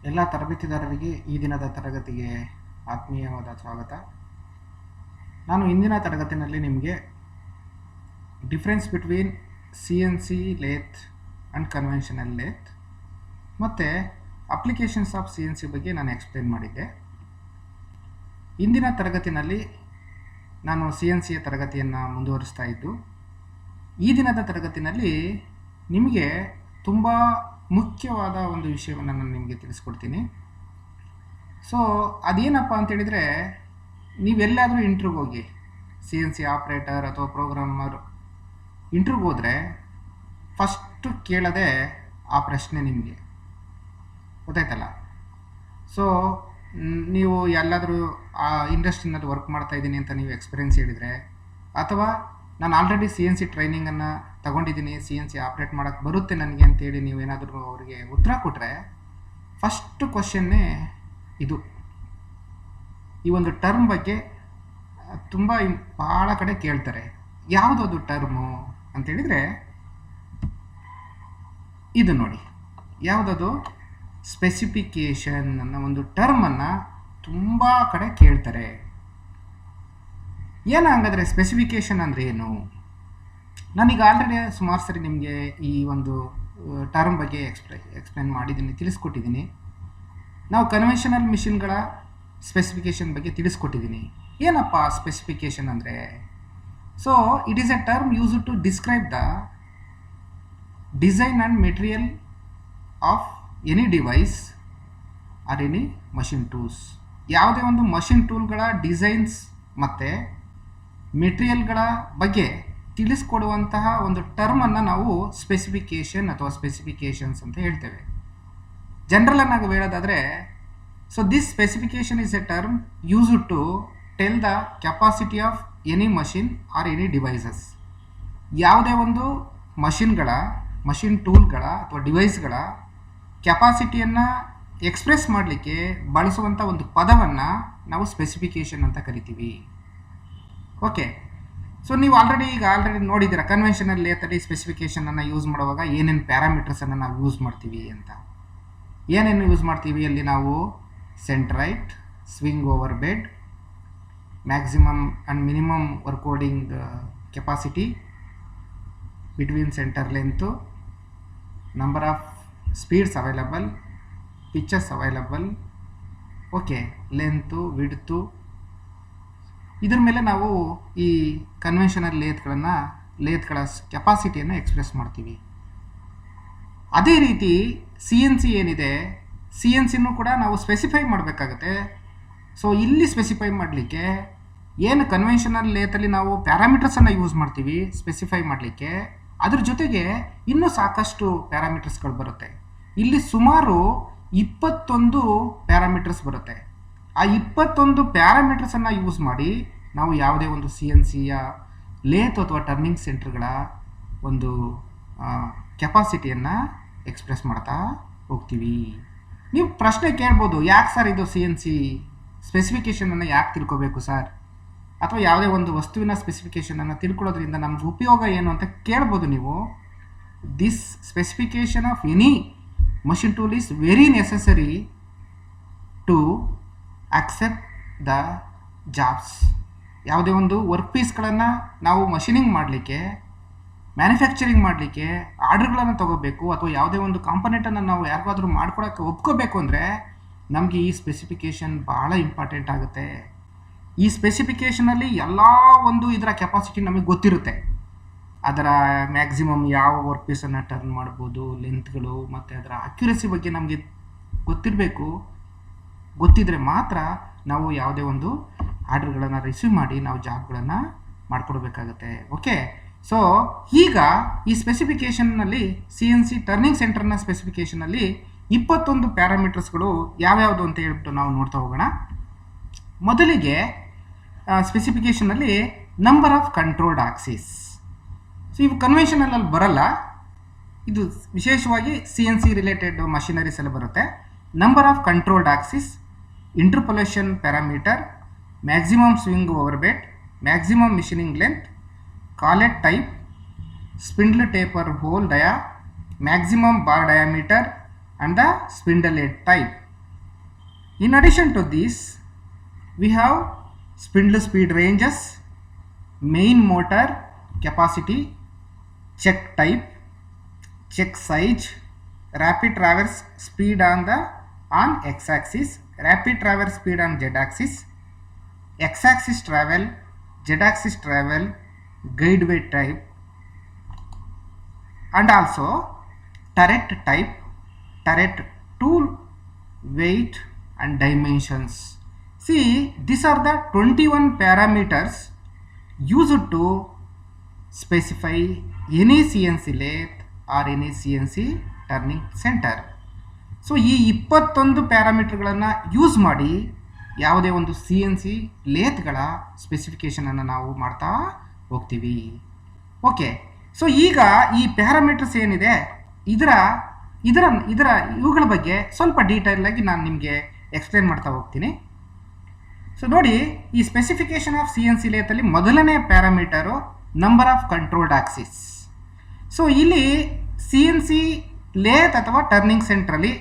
ಎಲ್ಲ ತರಬೇತಿದಾರರಿಗೆ ಈ ದಿನದ ತರಗತಿಗೆ ಆತ್ಮೀಯವಾದ ಸ್ವಾಗತ. ನಾನು ಇಂದಿನ ತರಗತಿಯಲ್ಲಿ ನಿಮಗೆ difference between CNC lathe and conventional lathe ಮತ್ತು ಅಪ್ಲಿಕೇಶನ್ಸ್ ಆಫ್ CNC ಬಗ್ಗೆ ನಾನು ಎಕ್ಸ್ಪ್ಲೇನ್ ಮಾಡಿದ್ದೆ. ಇಂದಿನ ತರಗತಿಯಲ್ಲಿ ನಾನು CNCಯ ತರಗತಿಯನ್ನು ಮುಂದುವರಿಸ್ತಾ ಇದ್ದು, ಈ ದಿನದ ತರಗತಿಯಲ್ಲಿ ನಿಮಗೆ ತುಂಬ ಮುಖ್ಯವಾದ ಒಂದು ವಿಷಯವನ್ನು ನಾನು ನಿಮಗೆ ತಿಳಿಸ್ಕೊಡ್ತೀನಿ. ಸೊ ಅದೇನಪ್ಪ ಅಂತೇಳಿದರೆ, ನೀವೆಲ್ಲಾದರೂ ಇಂಟ್ರ್ಯೂಗೆ ಹೋಗಿ CNC ಆಪ್ರೇಟರ್ ಅಥವಾ ಪ್ರೋಗ್ರಾಮರ್ ಇಂಟ್ರ್ಯೂಗೆ ಹೋದರೆ ಫಸ್ಟು ಕೇಳೋದೇ ಆ ಪ್ರಶ್ನೆ ನಿಮಗೆ ಗೊತ್ತಾಯ್ತಲ್ಲ. ಸೊ ನೀವು ಎಲ್ಲಾದರೂ ಆ ಇಂಡಸ್ಟ್ರಿನಲ್ಲಿ ವರ್ಕ್ ಮಾಡ್ತಾಯಿದ್ದೀನಿ ಅಂತ ನೀವು ಎಕ್ಸ್ಪೀರಿಯೆನ್ಸ್ ಹೇಳಿದರೆ, ಅಥವಾ ನಾನು ಆಲ್ರೆಡಿ CNC ಟ್ರೈನಿಂಗನ್ನು ತಗೊಂಡಿದ್ದೀನಿ, CNC ಆಪ್ರೇಟ್ ಮಾಡೋಕ್ಕೆ ಬರುತ್ತೆ ನನಗೆ ಅಂತೇಳಿ ನೀವೇನಾದರೂ ಅವರಿಗೆ ಉತ್ತರ ಕೊಟ್ಟರೆ, ಫಸ್ಟ್ ಕ್ವಶನ್ನೇ ಇದು. ಈ ಒಂದು ಟರ್ಮ್ ಬಗ್ಗೆ ತುಂಬ ಭಾಳ ಕಡೆ ಕೇಳ್ತಾರೆ. ಯಾವುದದು ಟರ್ಮು ಅಂತೇಳಿದರೆ ಇದು ನೋಡಿ, ಯಾವುದದು ಸ್ಪೆಸಿಫಿಕೇಷನ್ ಅನ್ನೋ ಒಂದು ಟರ್ಮನ್ನು ತುಂಬ ಕಡೆ ಕೇಳ್ತಾರೆ. ಏನು ಹಂಗಾದರೆ ಸ್ಪೆಸಿಫಿಕೇಷನ್ ಅಂದರೆ ಏನು? ನಾನೀಗ ಆಲ್ರೆಡಿ ಸುಮಾರು ಸರಿ ನಿಮಗೆ ಈ ಒಂದು ಟರ್ಮ್ ಬಗ್ಗೆ ಎಕ್ಸ್ಪ್ಲೇನ್ ಮಾಡಿದ್ದೀನಿ, ತಿಳಿಸ್ಕೊಟ್ಟಿದ್ದೀನಿ. ನಾವು ಕನ್ವೆನ್ಷನಲ್ ಮಿಷಿನ್ಗಳ ಸ್ಪೆಸಿಫಿಕೇಷನ್ ಬಗ್ಗೆ ತಿಳಿಸ್ಕೊಟ್ಟಿದ್ದೀನಿ. ಏನಪ್ಪ ಸ್ಪೆಸಿಫಿಕೇಷನ್ ಅಂದರೆ? So it is a term used to describe the design and material of any device or any machine tools. ಯಾವುದೇ ಒಂದು ಮಷಿನ್ ಟೂಲ್ಗಳ ಡಿಸೈನ್ಸ್ ಮತ್ತು ಮೆಟೀರಿಯಲ್ಗಳ ಬಗ್ಗೆ ತಿಳಿಸ್ಕೊಡುವಂತಹ ಒಂದು ಟರ್ಮನ್ನು ನಾವು ಸ್ಪೆಸಿಫಿಕೇಷನ್ ಅಥವಾ ಸ್ಪೆಸಿಫಿಕೇಷನ್ಸ್ ಅಂತ ಹೇಳ್ತೇವೆ. ಜನರಲಾಗಿ ನಾವು ಹೇಳೋದಾದರೆ, so this specification is a term used to tell the capacity of any machine or any devices. ಯಾವುದೇ ಒಂದು ಮಷಿನ್ ಟೂಲ್ಗಳ ಅಥವಾ ಡಿವೈಸ್ಗಳ ಕೆಪಾಸಿಟಿಯನ್ನು ಎಕ್ಸ್ಪ್ರೆಸ್ ಮಾಡಲಿಕ್ಕೆ ಬಳಸುವಂಥ ಒಂದು ಪದವನ್ನು ನಾವು ಸ್ಪೆಸಿಫಿಕೇಷನ್ ಅಂತ ಕರಿತೀವಿ. ಓಕೆ, ಸೊ ನೀವು ಆಲ್ರೆಡಿ ನೋಡಿದ್ದೀರಾ ಕನ್ವೆನ್ಷನಲ್ ಲೇತಲ್ಲಿ ಸ್ಪೆಸಿಫಿಕೇಷನನ್ನು ಯೂಸ್ ಮಾಡುವಾಗ ಏನೇನು ಪ್ಯಾರಾಮೀಟರ್ಸನ್ನು ನಾವು ಯೂಸ್ ಮಾಡ್ತೀವಿ ಅಂತ. ಏನೇನು ಯೂಸ್ ಮಾಡ್ತೀವಿ ಅಲ್ಲಿ ನಾವು? Centre height, swing over bed, maximum and minimum work holding capacity, between centre length, number of speeds available, pitches available, okay, length, width. ಇದ್ರ ಮೇಲೆ ನಾವು ಈ ಕನ್ವೆನ್ಷನಲ್ ಲೇತ್ಗಳ ಕೆಪಾಸಿಟಿಯನ್ನು ಎಕ್ಸ್ಪ್ರೆಸ್ ಮಾಡ್ತೀವಿ. ಅದೇ ರೀತಿ CNC ಏನಿದೆ, CNCನೂ ಕೂಡ ನಾವು ಸ್ಪೆಸಿಫೈ ಮಾಡಬೇಕಾಗತ್ತೆ. ಸೊ ಇಲ್ಲಿ ಸ್ಪೆಸಿಫೈ ಮಾಡಲಿಕ್ಕೆ ಏನು ಕನ್ವೆನ್ಷನಲ್ ಲೇತಲ್ಲಿ ನಾವು ಪ್ಯಾರಾಮೀಟರ್ಸನ್ನು ಯೂಸ್ ಮಾಡ್ತೀವಿ ಸ್ಪೆಸಿಫೈ ಮಾಡಲಿಕ್ಕೆ, ಅದ್ರ ಜೊತೆಗೆ ಇನ್ನೂ ಸಾಕಷ್ಟು ಪ್ಯಾರಾಮೀಟರ್ಸ್ಗಳು ಬರುತ್ತೆ. ಇಲ್ಲಿ ಸುಮಾರು 21 ಪ್ಯಾರಾಮೀಟರ್ಸ್ ಬರುತ್ತೆ. ಆ 21 ಪ್ಯಾರಾಮೀಟರ್ಸನ್ನು ಯೂಸ್ ಮಾಡಿ ನಾವು ಯಾವುದೇ ಒಂದು CNCಯ ಲೇತ್ ಅಥವಾ ಟರ್ನಿಂಗ್ ಸೆಂಟರ್ಗಳ ಒಂದು ಕೆಪಾಸಿಟಿಯನ್ನು ಎಕ್ಸ್ಪ್ರೆಸ್ ಮಾಡ್ತಾ ಹೋಗ್ತೀವಿ. ನೀವು ಪ್ರಶ್ನೆ ಕೇಳ್ಬೋದು, ಯಾಕೆ ಸರ್ ಇದು CNC ಸ್ಪೆಸಿಫಿಕೇಷನನ್ನು ಯಾಕೆ ತಿಳ್ಕೋಬೇಕು ಸರ್, ಅಥವಾ ಯಾವುದೇ ಒಂದು ವಸ್ತುವಿನ ಸ್ಪೆಸಿಫಿಕೇಷನನ್ನು ತಿಳ್ಕೊಳ್ಳೋದ್ರಿಂದ ನಮ್ಗೆ ಉಪಯೋಗ ಏನು ಅಂತ ಕೇಳ್ಬೋದು ನೀವು. This specification of any machine tool is very necessary to accept the jobs. ಯಾವುದೇ ಒಂದು ವರ್ಕ್ ಪೀಸ್ಗಳನ್ನು ನಾವು ಮಷಿನಿಂಗ್ ಮಾಡಲಿಕ್ಕೆ, ಮ್ಯಾನುಫ್ಯಾಕ್ಚರಿಂಗ್ ಮಾಡಲಿಕ್ಕೆ ಆರ್ಡರ್ಗಳನ್ನು ತೊಗೋಬೇಕು, ಅಥವಾ ಯಾವುದೇ ಒಂದು ಕಾಂಪೊನೆಂಟನ್ನು ನಾವು ಯಾರಿಗಾದ್ರೂ ಮಾಡ್ಕೊಡೋಕ್ಕೆ ಒಪ್ಕೋಬೇಕು ಅಂದರೆ ನಮಗೆ ಈ ಸ್ಪೆಸಿಫಿಕೇಷನ್ ಭಾಳ ಇಂಪಾರ್ಟೆಂಟ್ ಆಗುತ್ತೆ. ಈ ಸ್ಪೆಸಿಫಿಕೇಷನಲ್ಲಿ ಎಲ್ಲ ಒಂದು ಇದರ ಕೆಪಾಸಿಟಿ ನಮಗೆ ಗೊತ್ತಿರುತ್ತೆ. ಅದರ ಮ್ಯಾಕ್ಸಿಮಮ್ ಯಾವ ವರ್ಕ್ ಪೀಸನ್ನು ಟರ್ನ್ ಮಾಡ್ಬೋದು, ಲೆಂತ್ಗಳು ಮತ್ತು ಅದರ ಅಕ್ಯುರಸಿ ಬಗ್ಗೆ ನಮಗೆ ಗೊತ್ತಿರಬೇಕು. ಗೊತ್ತಿದ್ದರೆ ಮಾತ್ರ ನಾವು ಯಾವುದೇ ಒಂದು ಆರ್ಡರ್ಗಳನ್ನು ರಿಸೀವ್ ಮಾಡಿ ನಾವು ಜಾಬ್ಗಳನ್ನು ಮಾಡಿಕೊಡ್ಬೇಕಾಗತ್ತೆ. ಓಕೆ, ಸೊ ಈಗ ಈ ಸ್ಪೆಸಿಫಿಕೇಷನ್ನಲ್ಲಿ CNC ಟರ್ನಿಂಗ್ ಸೆಂಟರ್ನ ಸ್ಪೆಸಿಫಿಕೇಷನಲ್ಲಿ 21 ಪ್ಯಾರಾಮೀಟರ್ಸ್ಗಳು ಯಾವ್ಯಾವುದು ಅಂತ ಹೇಳ್ಬಿಟ್ಟು ನಾವು ನೋಡ್ತಾ ಹೋಗೋಣ. ಮೊದಲಿಗೆ ಸ್ಪೆಸಿಫಿಕೇಷನಲ್ಲಿ number of controlled axis. So ಇವು ಕನ್ವೆನ್ಷನಲಲ್ಲಿ ಬರಲ್ಲ, ಇದು ವಿಶೇಷವಾಗಿ CNC ರಿಲೇಟೆಡ್ ಮಷಿನರೀಸ್ ಎಲ್ಲ ಬರುತ್ತೆ. Number of controlled axis, interpolation parameter, maximum swing over bed, maximum machining length, collet type, spindle taper hole dia, maximum bar diameter and the spindle head type. In addition to this, we have spindle speed ranges, main motor capacity, check type, check size, rapid traverse speed on x-axis, rapid traverse speed on z-axis, x-axis travel, z-axis travel, guide weight type, and also turret type, turret tool weight and dimensions. See, these are the 21 parameters used to specify any CNC lathe or any CNC turning center. So ಈ 21 ಪ್ಯಾರಾಮೀಟರ್ಗಳನ್ನು use ಮಾಡಿ ಯಾವುದೇ ಒಂದು CNC ಲೇತ್ಗಳ ಸ್ಪೆಸಿಫಿಕೇಷನನ್ನು ನಾವು ಮಾಡ್ತಾ ಹೋಗ್ತೀವಿ. Okay, so ಈಗ ಈ ಪ್ಯಾರಾಮೀಟರ್ಸ್ ಏನಿದೆ ಇದರ ಇವುಗಳ ಬಗ್ಗೆ ಸ್ವಲ್ಪ ಡೀಟೇಲ್ ಆಗಿ ನಾನು ನಿಮಗೆ ಎಕ್ಸ್ಪ್ಲೇನ್ ಮಾಡ್ತಾ ಹೋಗ್ತೀನಿ. ಸೊ ನೋಡಿ, ಈ ಸ್ಪೆಸಿಫಿಕೇಶನ್ ಆಫ್ CNC ಲೇತಲ್ಲಿ ಮೊದಲನೇ parameter number of controlled axis. So ಇಲ್ಲಿ CNC ಲೇತ್ ಅಥವಾ ಟರ್ನಿಂಗ್ ಸೆಂಟ್ರಲ್ಲಿ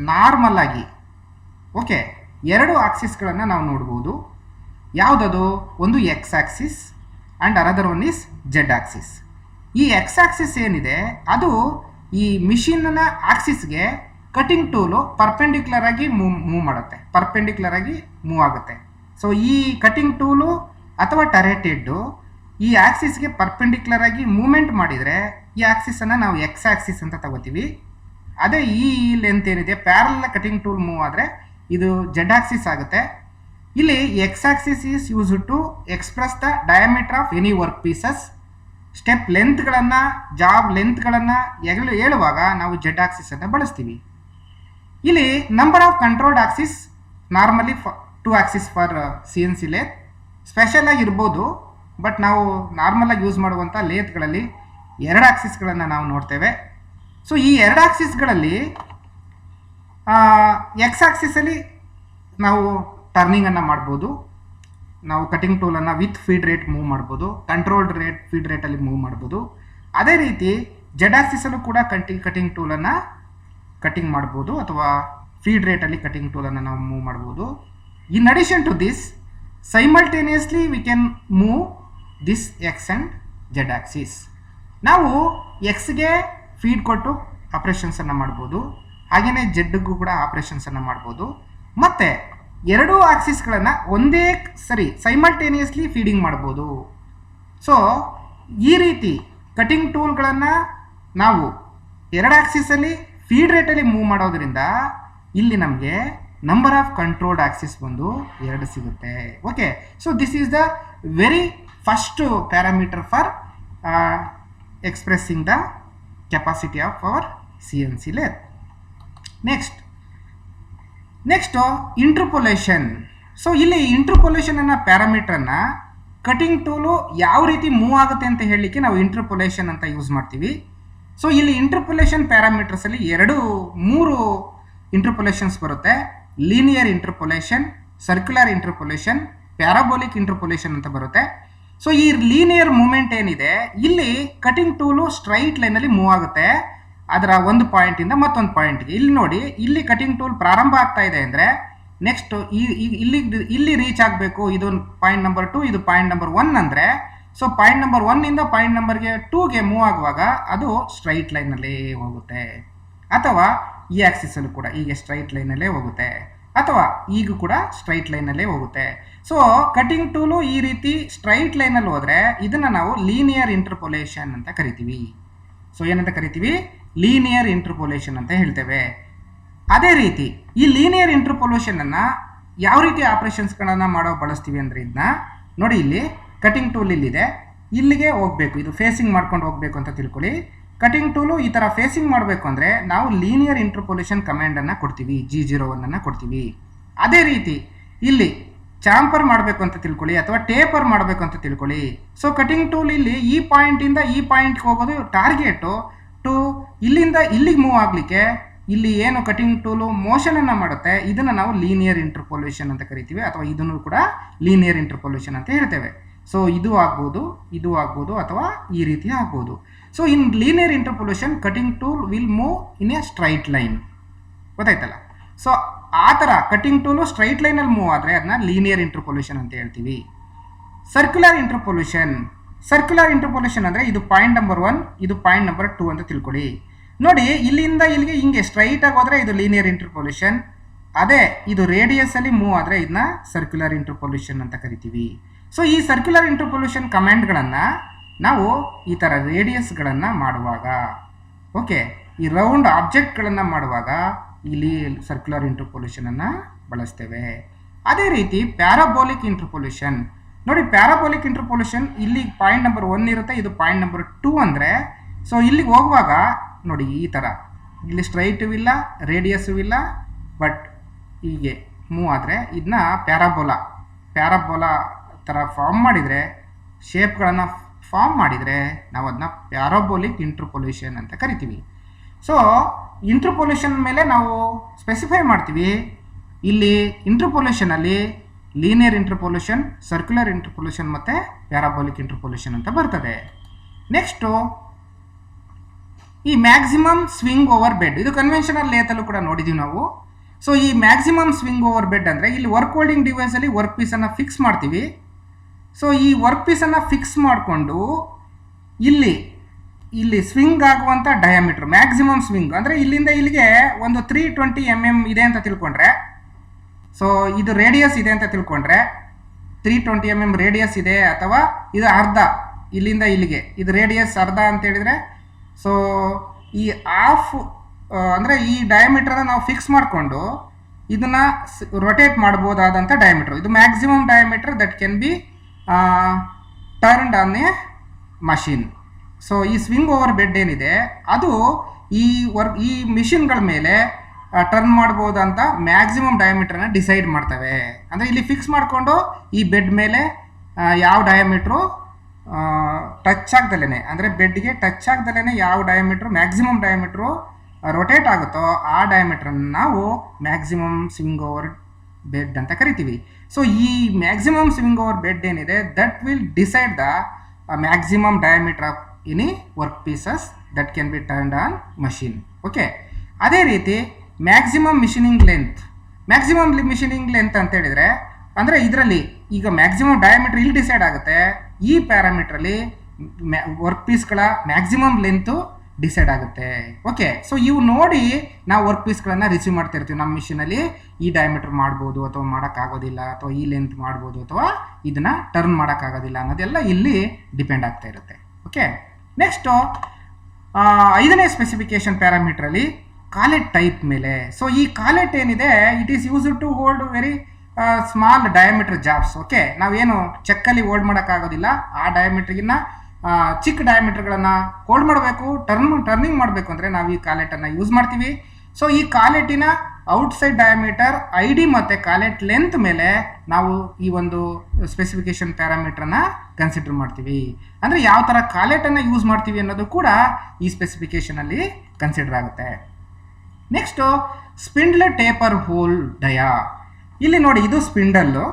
ನಾರ್ಮಲ್ ಆಗಿ ಓಕೆ 2 ಆಕ್ಸಿಸ್ಗಳನ್ನು ನಾವು ನೋಡ್ಬೋದು. ಯಾವುದದು? ಒಂದು X axis and another one is Z axis. ಈ ಎಕ್ಸ್ ಆಕ್ಸಿಸ್ ಏನಿದೆ ಅದು ಈ ಮಿಷಿನ್ನ ಆಕ್ಸಿಸ್ಗೆ ಕಟಿಂಗ್ ಟೂಲು ಪರ್ಪೆಂಡಿಕ್ಯುಲರ್ ಆಗಿ ಮೂವ್ ಮಾಡುತ್ತೆ, ಪರ್ಪೆಂಡಿಕ್ಯುಲರ್ ಆಗಿ ಮೂವ್ ಆಗುತ್ತೆ. ಸೊ ಈ ಕಟಿಂಗ್ ಟೂಲು ಅಥವಾ ಟರೆಟ್ ಹೆಡ್ಡು ಈ ಆಕ್ಸಿಸ್ಗೆ ಪರ್ಪೆಂಡಿಕ್ಯುಲರ್ ಆಗಿ ಮೂವ್ಮೆಂಟ್ ಮಾಡಿದರೆ ಈ ಆಕ್ಸಿಸನ್ನು ನಾವು ಎಕ್ಸ್ ಆಕ್ಸಿಸ್ ಅಂತ ತಗೋತೀವಿ. ಅದೇ ಈ ಲೆಂತ್ ಏನಿದೆ ಪ್ಯಾರಲ್ ಕಟಿಂಗ್ ಟೂಲ್ ಮೂವ್ ಆದರೆ ಇದು ಜೆಡ್ ಆಕ್ಸಿಸ್ ಆಗುತ್ತೆ. ಇಲ್ಲಿ X axis is use to express the diameter of any work pieces. Step ಲೆಂತ್ಗಳನ್ನು, ಜಾಬ್ ಲೆಂತ್ಗಳನ್ನು ಹೇಳುವಾಗ ನಾವು ಜೆಡ್ ಆಕ್ಸಿಸನ್ನು ಬಳಸ್ತೀವಿ. ಇಲ್ಲಿ number of controlled axis normally 2 axis for CNC lathe. Special ಆಗಿ ಇರ್ಬೋದು, ಬಟ್ ನಾವು ನಾರ್ಮಲ್ ಆಗಿ ಯೂಸ್ ಮಾಡುವಂಥ ಲೇತ್ಗಳಲ್ಲಿ 2 ಆಕ್ಸಿಸ್ಗಳನ್ನು ನಾವು ನೋಡ್ತೇವೆ. ಸೊ ಈ 2 ಆಕ್ಸಿಸ್ಗಳಲ್ಲಿ ಎಕ್ಸ್ ಆಕ್ಸಿಸಲ್ಲಿ ನಾವು ಟರ್ನಿಂಗನ್ನು ಮಾಡ್ಬೋದು, ನಾವು ಕಟಿಂಗ್ ಟೂಲನ್ನು ವಿತ್ ಫೀಡ್ ರೇಟ್ ಮೂವ್ ಮಾಡ್ಬೋದು, ಕಂಟ್ರೋಲ್ಡ್ ರೇಟ್ ಫೀಡ್ ರೇಟಲ್ಲಿ ಮೂವ್ ಮಾಡ್ಬೋದು. ಅದೇ ರೀತಿ ಜೆಡ್ ಆಕ್ಸಿಸಲ್ಲೂ ಕೂಡ ಕಟಿಂಗ್ ಟೂಲನ್ನು ಕಟಿಂಗ್ ಮಾಡ್ಬೋದು ಅಥವಾ ಫೀಡ್ ರೇಟಲ್ಲಿ ಕಟಿಂಗ್ ಟೂಲನ್ನು ನಾವು ಮೂವ್ ಮಾಡ್ಬೋದು. In addition to this, simultaneously we can move this X and Z axis. ನಾವು ಎಕ್ಸ್ಗೆ ಫೀಡ್ ಕೊಟ್ಟು ಆಪ್ರೇಷನ್ಸನ್ನು ಮಾಡ್ಬೋದು, ಹಾಗೆಯೇ ಜೆಡ್ಗೂ ಕೂಡ ಆಪ್ರೇಷನ್ಸನ್ನು ಮಾಡ್ಬೋದು. ಮತ್ತು 2 ಆಕ್ಸಿಸ್ಗಳನ್ನು ಒಂದೇ ಸರಿ ಸೈಮಲ್ಟೇನಿಯಸ್ಲಿ ಫೀಡಿಂಗ್ ಮಾಡ್ಬೋದು. ಸೊ ಈ ರೀತಿ ಕಟಿಂಗ್ ಟೂಲ್ಗಳನ್ನು ನಾವು 2 ಆಕ್ಸಿಸಲ್ಲಿ ಫೀಡ್ ರೇಟಲ್ಲಿ ಮೂವ್ ಮಾಡೋದ್ರಿಂದ ಇಲ್ಲಿ ನಮಗೆ ನಂಬರ್ ಆಫ್ ಕಂಟ್ರೋಲ್ಡ್ ಆಕ್ಸಿಸ್ ಬಂದು 2 ಸಿಗುತ್ತೆ. Okay, so this is the very first parameter for expressing the capacity of our CNC lathe. Next interpolation. So ಇಲ್ಲಿ ಇಂಟರ್ಪೊಲೇಷನ್ ಅನ್ನೋ ಪ್ಯಾರಾಮೀಟರನ್ನು ಕಟಿಂಗ್ ಟೂಲು ಯಾವ ರೀತಿ ಮೂವ್ ಆಗುತ್ತೆ ಅಂತ ಹೇಳಲಿಕ್ಕೆ ನಾವು ಇಂಟರ್ಪೊಲೇಷನ್ ಅಂತ ಯೂಸ್ ಮಾಡ್ತೀವಿ. ಸೊ ಇಲ್ಲಿ ಇಂಟರ್ಪೊಲೇಷನ್ ಪ್ಯಾರಾಮೀಟರ್ಸಲ್ಲಿ 3 ಇಂಟರ್ಪೊಲೇಷನ್ಸ್ ಬರುತ್ತೆ. Linear interpolation, circular interpolation, parabolic interpolation ಅಂತ ಬರುತ್ತೆ. ಸೊ ಈ ಲೀನಿಯರ್ ಮೂಮೆಂಟ್ ಏನಿದೆ ಇಲ್ಲಿ ಕಟಿಂಗ್ ಟೂಲು ಸ್ಟ್ರೈಟ್ ಲೈನಲ್ಲಿ ಮೂವ್ ಆಗುತ್ತೆ ಅದರ ಒಂದು ಪಾಯಿಂಟಿಂದ ಮತ್ತೊಂದು ಪಾಯಿಂಟ್ಗೆ. ಇಲ್ಲಿ ನೋಡಿ, ಇಲ್ಲಿ ಕಟಿಂಗ್ ಟೂಲ್ ಪ್ರಾರಂಭ ಆಗ್ತಾ ಇದೆ ಅಂದರೆ ನೆಕ್ಸ್ಟ್ ಇಲ್ಲಿ ರೀಚ್ ಆಗಬೇಕು. ಇದು ಪಾಯಿಂಟ್ ನಂಬರ್ 2, ಇದು ಪಾಯಿಂಟ್ ನಂಬರ್ 1 ಅಂದರೆ, ಸೊ ಪಾಯಿಂಟ್ ನಂಬರ್ 1ಇಂದ ಪಾಯಿಂಟ್ ನಂಬರ್ಗೆ 2ಗೆ ಮೂವ್ ಆಗುವಾಗ ಅದು ಸ್ಟ್ರೈಟ್ ಲೈನಲ್ಲೇ ಹೋಗುತ್ತೆ. ಅಥವಾ ಈ ಆಕ್ಸಿಸಲ್ಲೂ ಕೂಡ ಹೀಗೆ ಸ್ಟ್ರೈಟ್ ಲೈನಲ್ಲೇ ಹೋಗುತ್ತೆ, ಅಥವಾ ಈಗ ಕೂಡ ಸ್ಟ್ರೈಟ್ ಲೈನಲ್ಲೇ ಹೋಗುತ್ತೆ. ಸೊ ಕಟಿಂಗ್ ಟೂಲು ಈ ರೀತಿ ಸ್ಟ್ರೈಟ್ ಲೈನಲ್ಲಿ ಹೋದರೆ ಇದನ್ನು ನಾವು ಲೀನಿಯರ್ ಇಂಟರ್ಪೊಲೇಷನ್ ಅಂತ ಕರಿತೀವಿ. ಸೊ ಏನಂತ ಕರಿತೀವಿ? ಲೀನಿಯರ್ ಇಂಟರ್ಪೊಲೇಷನ್ ಅಂತ ಹೇಳ್ತೇವೆ. ಅದೇ ರೀತಿ ಈ ಲೀನಿಯರ್ ಇಂಟರ್ಪೊಲೇಷನನ್ನು ಯಾವ ರೀತಿ ಆಪ್ರೇಷನ್ಸ್ಗಳನ್ನು ಬಳಸ್ತೀವಿ ಅಂದರೆ ಇದನ್ನ ನೋಡಿ, ಇಲ್ಲಿ ಕಟಿಂಗ್ ಟೂಲ್ ಇಲ್ಲಿದೆ, ಇಲ್ಲಿಗೆ ಹೋಗಬೇಕು, ಇದು ಫೇಸಿಂಗ್ ಮಾಡ್ಕೊಂಡು ಹೋಗಬೇಕು ಅಂತ ತಿಳ್ಕೊಳ್ಳಿ. ಕಟಿಂಗ್ ಟೂಲು ಈ ಥರ ಫೇಸಿಂಗ್ ಮಾಡಬೇಕು ಅಂದರೆ ನಾವು ಲೀನಿಯರ್ ಇಂಟರ್ಪೊಲೇಷನ್ ಕಮಾಂಡನ್ನು ಕೊಡ್ತೀವಿ, G01 ಕೊಡ್ತೀವಿ. ಅದೇ ರೀತಿ ಇಲ್ಲಿ ಚಾಂಪರ್ ಮಾಡಬೇಕು ಅಂತ ತಿಳ್ಕೊಳ್ಳಿ ಅಥವಾ ಟೇಪರ್ ಮಾಡಬೇಕು ಅಂತ ತಿಳ್ಕೊಳ್ಳಿ. ಸೊ ಕಟಿಂಗ್ ಟೂಲ್ ಇಲ್ಲಿ ಈ ಪಾಯಿಂಟಿಂದ ಈ ಪಾಯಿಂಟ್ಗೆ ಹೋಗೋದು ಟಾರ್ಗೆಟು ಟು ಇಲ್ಲಿಂದ ಇಲ್ಲಿಗೆ ಮೂವ್ ಆಗಲಿಕ್ಕೆ ಇಲ್ಲಿ ಏನು ಕಟಿಂಗ್ ಟೂಲು ಮೋಷನನ್ನು ಮಾಡುತ್ತೆ ಇದನ್ನು ನಾವು ಲೀನಿಯರ್ ಇಂಟರ್ಪೊಲೇಷನ್ ಅಂತ ಕರಿತೀವಿ, ಅಥವಾ ಇದನ್ನು ಕೂಡ ಲೀನಿಯರ್ ಇಂಟರ್ಪೊಲೇಷನ್ ಅಂತ ಹೇಳ್ತೇವೆ. ಸೊ ಇದು ಆಗ್ಬೋದು ಅಥವಾ ಈ ರೀತಿ ಆಗ್ಬೋದು. So in linear interpolation cutting tool will move in a straight line. ಗೊತ್ತಾಯ್ತಲ್ಲ? ಸೊ ಆ ಥರ ಕಟಿಂಗ್ ಟೂಲು ಸ್ಟ್ರೈಟ್ ಲೈನಲ್ಲಿ ಮೂವ್ ಆದರೆ ಅದನ್ನ ಲೀನಿಯರ್ ಇಂಟರ್ಪೊಲ್ಯೂಷನ್ ಅಂತ ಹೇಳ್ತೀವಿ. ಸರ್ಕ್ಯುಲರ್ ಇಂಟರ್ಪೊಲ್ಯೂಷನ್ ಅಂದರೆ ಇದು ಪಾಯಿಂಟ್ ನಂಬರ್ 1, ಇದು ಪಾಯಿಂಟ್ ನಂಬರ್ 2 ಅಂತ ತಿಳ್ಕೊಳ್ಳಿ. ನೋಡಿ, ಇಲ್ಲಿಂದ ಇಲ್ಲಿಗೆ ಹಿಂಗೆ ಸ್ಟ್ರೈಟಾಗಿ ಹೋದರೆ ಇದು ಲೀನಿಯರ್ ಇಂಟರ್ಪೊಲ್ಯೂಷನ್. ಅದೇ ಇದು ರೇಡಿಯಸಲ್ಲಿ ಮೂವ್ ಆದರೆ ಇದನ್ನ ಸರ್ಕ್ಯುಲರ್ ಇಂಟರ್ಪೊಲ್ಯೂಷನ್ ಅಂತ ಕರಿತೀವಿ. ಸೊ ಈ ಸರ್ಕ್ಯುಲರ್ ಇಂಟರ್ಪೊಲ್ಯೂಷನ್ ಕಮಾಂಡ್ಗಳನ್ನು ನಾವು ಈ ಥರ ರೇಡಿಯಸ್ಗಳನ್ನು ಮಾಡುವಾಗ, ಓಕೆ, ಈ ರೌಂಡ್ ಆಬ್ಜೆಕ್ಟ್ಗಳನ್ನು ಮಾಡುವಾಗ ಇಲ್ಲಿ ಸರ್ಕ್ಯುಲರ್ ಇಂಟರ್ಪೊಲ್ಯೂಷನನ್ನು ಬಳಸ್ತೇವೆ. ಅದೇ ರೀತಿ ಪ್ಯಾರಾಬೋಲಿಕ್ ಇಂಟರ್ಪೊಲ್ಯೂಷನ್. ನೋಡಿ, ಪ್ಯಾರಾಬೋಲಿಕ್ ಇಂಟರ್ಪೊಲ್ಯೂಷನ್ ಇಲ್ಲಿ ಪಾಯಿಂಟ್ ನಂಬರ್ 1 ಇರುತ್ತೆ, ಇದು ಪಾಯಿಂಟ್ ನಂಬರ್ 2 ಅಂದರೆ, ಸೊ ಇಲ್ಲಿಗೆ ಹೋಗುವಾಗ ನೋಡಿ ಈ ಥರ ಇಲ್ಲಿ ಸ್ಟ್ರೈಟು ಇಲ್ಲ, ರೇಡಿಯಸ್ಸು ಇಲ್ಲ, ಬಟ್ ಹೀಗೆ ಮೂವ್ ಆದರೆ ಇದನ್ನ ಪ್ಯಾರಾಬೋಲಾ ಥರ ಫಾರ್ಮ್ ಮಾಡಿದರೆ, ಶೇಪ್ಗಳನ್ನು ಫಾರ್ಮ್ ಮಾಡಿದರೆ ನಾವು ಅದನ್ನ ಪ್ಯಾರಾಬೋಲಿಕ್ ಇಂಟರ್ಪೊಲ್ಯೂಷನ್ ಅಂತ ಕರಿತೀವಿ. ಸೊ ಇಂಟರ್ಪೊಲ್ಯೂಷನ್ ಮೇಲೆ ನಾವು ಸ್ಪೆಸಿಫೈ ಮಾಡ್ತೀವಿ. ಇಲ್ಲಿ ಇಂಟರ್ಪೊಲ್ಯೂಷನಲ್ಲಿ ಲೀನಿಯರ್ ಇಂಟರ್ಪೊಲ್ಯೂಷನ್, ಸರ್ಕ್ಯುಲರ್ ಇಂಟರ್ಪೊಲ್ಯೂಷನ್ ಮತ್ತು ಪ್ಯಾರಾಬೋಲಿಕ್ ಇಂಟರ್ಪೊಲ್ಯೂಷನ್ ಅಂತ ಬರ್ತದೆ. ನೆಕ್ಸ್ಟು ಈ ಮ್ಯಾಕ್ಸಿಮಮ್ ಸ್ವಿಂಗ್ ಓವರ್ ಬೆಡ್. ಇದು ಕನ್ವೆನ್ಷನಲ್ ಲೇತಲ್ಲೂ ಕೂಡ ನೋಡಿದ್ದೀವಿ ನಾವು. ಸೊ ಈ ಮ್ಯಾಕ್ಸಿಮಮ್ ಸ್ವಿಂಗ್ ಓವರ್ ಬೆಡ್ ಅಂದರೆ ಇಲ್ಲಿ ವರ್ಕ್ ಹೋಲ್ಡಿಂಗ್ ಡಿವೈಸಲ್ಲಿ ವರ್ಕ್ ಪೀಸನ್ನು ಫಿಕ್ಸ್ ಮಾಡ್ತೀವಿ. ಸೊ ಈ ವರ್ಕ್ ಪೀಸನ್ನು ಫಿಕ್ಸ್ ಮಾಡಿಕೊಂಡು ಇಲ್ಲಿ ಸ್ವಿಂಗ್ ಆಗುವಂಥ ಡಯಾಮೀಟ್ರ್, ಮ್ಯಾಕ್ಸಿಮಮ್ ಸ್ವಿಂಗ್ ಅಂದರೆ ಇಲ್ಲಿಂದ ಇಲ್ಲಿಗೆ ಒಂದು 320 mm ಇದೆ ಅಂತ ತಿಳ್ಕೊಂಡ್ರೆ, ಸೊ ಇದು ರೇಡಿಯಸ್ ಇದೆ ಅಂತ ತಿಳ್ಕೊಂಡ್ರೆ 320 mm ರೇಡಿಯಸ್ ಇದೆ, ಅಥವಾ ಇದು ಅರ್ಧ, ಇಲ್ಲಿಂದ ಇಲ್ಲಿಗೆ ಇದು ರೇಡಿಯಸ್ ಅರ್ಧ ಅಂತ ಹೇಳಿದರೆ, ಸೊ ಈ ಹಾಫ್ ಅಂದರೆ ಈ ಡಯಾಮೀಟ್ರನ್ನ ನಾವು ಫಿಕ್ಸ್ ಮಾಡಿಕೊಂಡು ಇದನ್ನು ರೊಟೇಟ್ ಮಾಡ್ಬೋದಾದಂಥ ಡಯಾಮೀಟ್ರ್. ಇದು maximum diameter that can be turned on A machine. So ಈ ಸ್ವಿಂಗ್ ಓವರ್ ಬೆಡ್ ಏನಿದೆ ಅದು ಈ ಮಿಷಿನ್ಗಳ ಮೇಲೆ ಟರ್ನ್ ಮಾಡ್ಬೋದಂತ ಮ್ಯಾಕ್ಸಿಮಮ್ ಡಯಾಮೀಟ್ರನ್ನ ಡಿಸೈಡ್ ಮಾಡ್ತವೆ. ಅಂದರೆ ಇಲ್ಲಿ ಫಿಕ್ಸ್ ಮಾಡಿಕೊಂಡು ಈ ಬೆಡ್ ಮೇಲೆ ಯಾವ ಡಯಾಮೀಟ್ರು ಟಚ್ ಆಗ್ದಲೇ, ಅಂದರೆ ಬೆಡ್ಗೆ ಟಚ್ ಆಗ್ದಲೇ ಯಾವ ಡಯಾಮೀಟ್ರು ಮ್ಯಾಕ್ಸಿಮಮ್ ಡಯಾಮೀಟ್ರು ರೊಟೇಟ್ ಆಗುತ್ತೋ ಆ ಡಯಾಮೀಟ್ರನ್ನು ನಾವು ಮ್ಯಾಕ್ಸಿಮಮ್ ಸ್ವಿಂಗ್ ಓವರ್ ಬೆಡ್ ಅಂತ ಕರಿತೀವಿ. ಸೊ ಈ ಮ್ಯಾಕ್ಸಿಮಮ್ ಸ್ವಿಂಗ್ ಓವರ್ ಬೆಡ್ ಏನಿದೆ that will decide the maximum diameter of any work pieces that can be turned on machine. Okay, ಅದೇ ರೀತಿ ಮ್ಯಾಕ್ಸಿಮಮ್ ಮಿಷಿನಿಂಗ್ ಲೆಂತ್ ಅಂತ ಹೇಳಿದರೆ, ಅಂದರೆ ಇದರಲ್ಲಿ ಈಗ ಮ್ಯಾಕ್ಸಿಮಮ್ ಡಯಾಮೀಟರ್ ಇಲ್ಲಿ ಡಿಸೈಡ್ ಆಗುತ್ತೆ, ಈ ಪ್ಯಾರಾಮೀಟ್ರಲ್ಲಿ ವರ್ಕ್ ಪೀಸ್ಗಳ ಮ್ಯಾಕ್ಸಿಮಮ್ ಲೆಂತು ಡಿಸೈಡ್ ಆಗುತ್ತೆ. ಓಕೆ, ಸೊ ಇವು ನೋಡಿ ನಾವು ವರ್ಕ್ ಪೀಸ್ಗಳನ್ನು ರಿಸೀವ್ ಮಾಡ್ತಾ ಇರ್ತೀವಿ. ನಮ್ಮ ಮಿಷಿನಲ್ಲಿ ಈ ಡಯಾಮೀಟರ್ ಮಾಡ್ಬೋದು ಅಥವಾ ಮಾಡೋಕ್ಕಾಗೋದಿಲ್ಲ, ಅಥವಾ ಈ ಲೆಂತ್ ಮಾಡ್ಬೋದು ಅಥವಾ ಇದನ್ನು ಟರ್ನ್ ಮಾಡೋಕ್ಕಾಗೋದಿಲ್ಲ ಅನ್ನೋದೆಲ್ಲ ಇಲ್ಲಿ ಡಿಪೆಂಡ್ ಆಗ್ತಾ ಇರುತ್ತೆ. ಓಕೆ, ನೆಕ್ಸ್ಟು 5ನೇ ಸ್ಪೆಸಿಫಿಕೇಶನ್ ಪ್ಯಾರಾಮೀಟ್ರಲ್ಲಿ ಕಾಲೆಟ್ ಟೈಪ್ ಮೇಲೆ. ಸೊ ಈ ಕಾಲೆಟ್ ಏನಿದೆ it is used to hold very small diameter jobs. Okay, ನಾವೇನು ಚೆಕ್ಕಲ್ಲಿ ಹೋಲ್ಡ್ ಮಾಡೋಕ್ಕಾಗೋದಿಲ್ಲ, ಆ ಡಯಾಮೀಟ್ರಿಗಿನ್ನ ಚಿಕ್ಕ ಡಯಾಮೀಟರ್ಗಳನ್ನು ಹೋಲ್ಡ್ ಮಾಡಬೇಕು, ಟರ್ನಿಂಗ್ ಮಾಡಬೇಕು ಅಂದರೆ ನಾವು ಈ ಕಾಲೆಟನ್ನು ಯೂಸ್ ಮಾಡ್ತೀವಿ. ಸೊ ಈ ಕಾಲೆಟಿನ ಔಟ್ಸೈಡ್ ಡಯಾಮೀಟರ್ ID ಮತ್ತು ಕಾಲೆಟ್ ಲೆಂತ್ ಮೇಲೆ ನಾವು ಈ ಒಂದು ಸ್ಪೆಸಿಫಿಕೇಶನ್ ಪ್ಯಾರಾಮೀಟ್ರನ್ನು ಕನ್ಸಿಡರ್ ಮಾಡ್ತೀವಿ. ಅಂದರೆ ಯಾವ ಥರ ಕಾಲೆಟನ್ನು ಯೂಸ್ ಮಾಡ್ತೀವಿ ಅನ್ನೋದು ಕೂಡ ಈ ಸ್ಪೆಸಿಫಿಕೇಷನಲ್ಲಿ ಕನ್ಸಿಡರ್ ಆಗುತ್ತೆ. Next spindle taper hole dia. ಇಲ್ಲಿ ನೋಡಿ, ಇದು ಸ್ಪಿಂಡಲ್ಲು.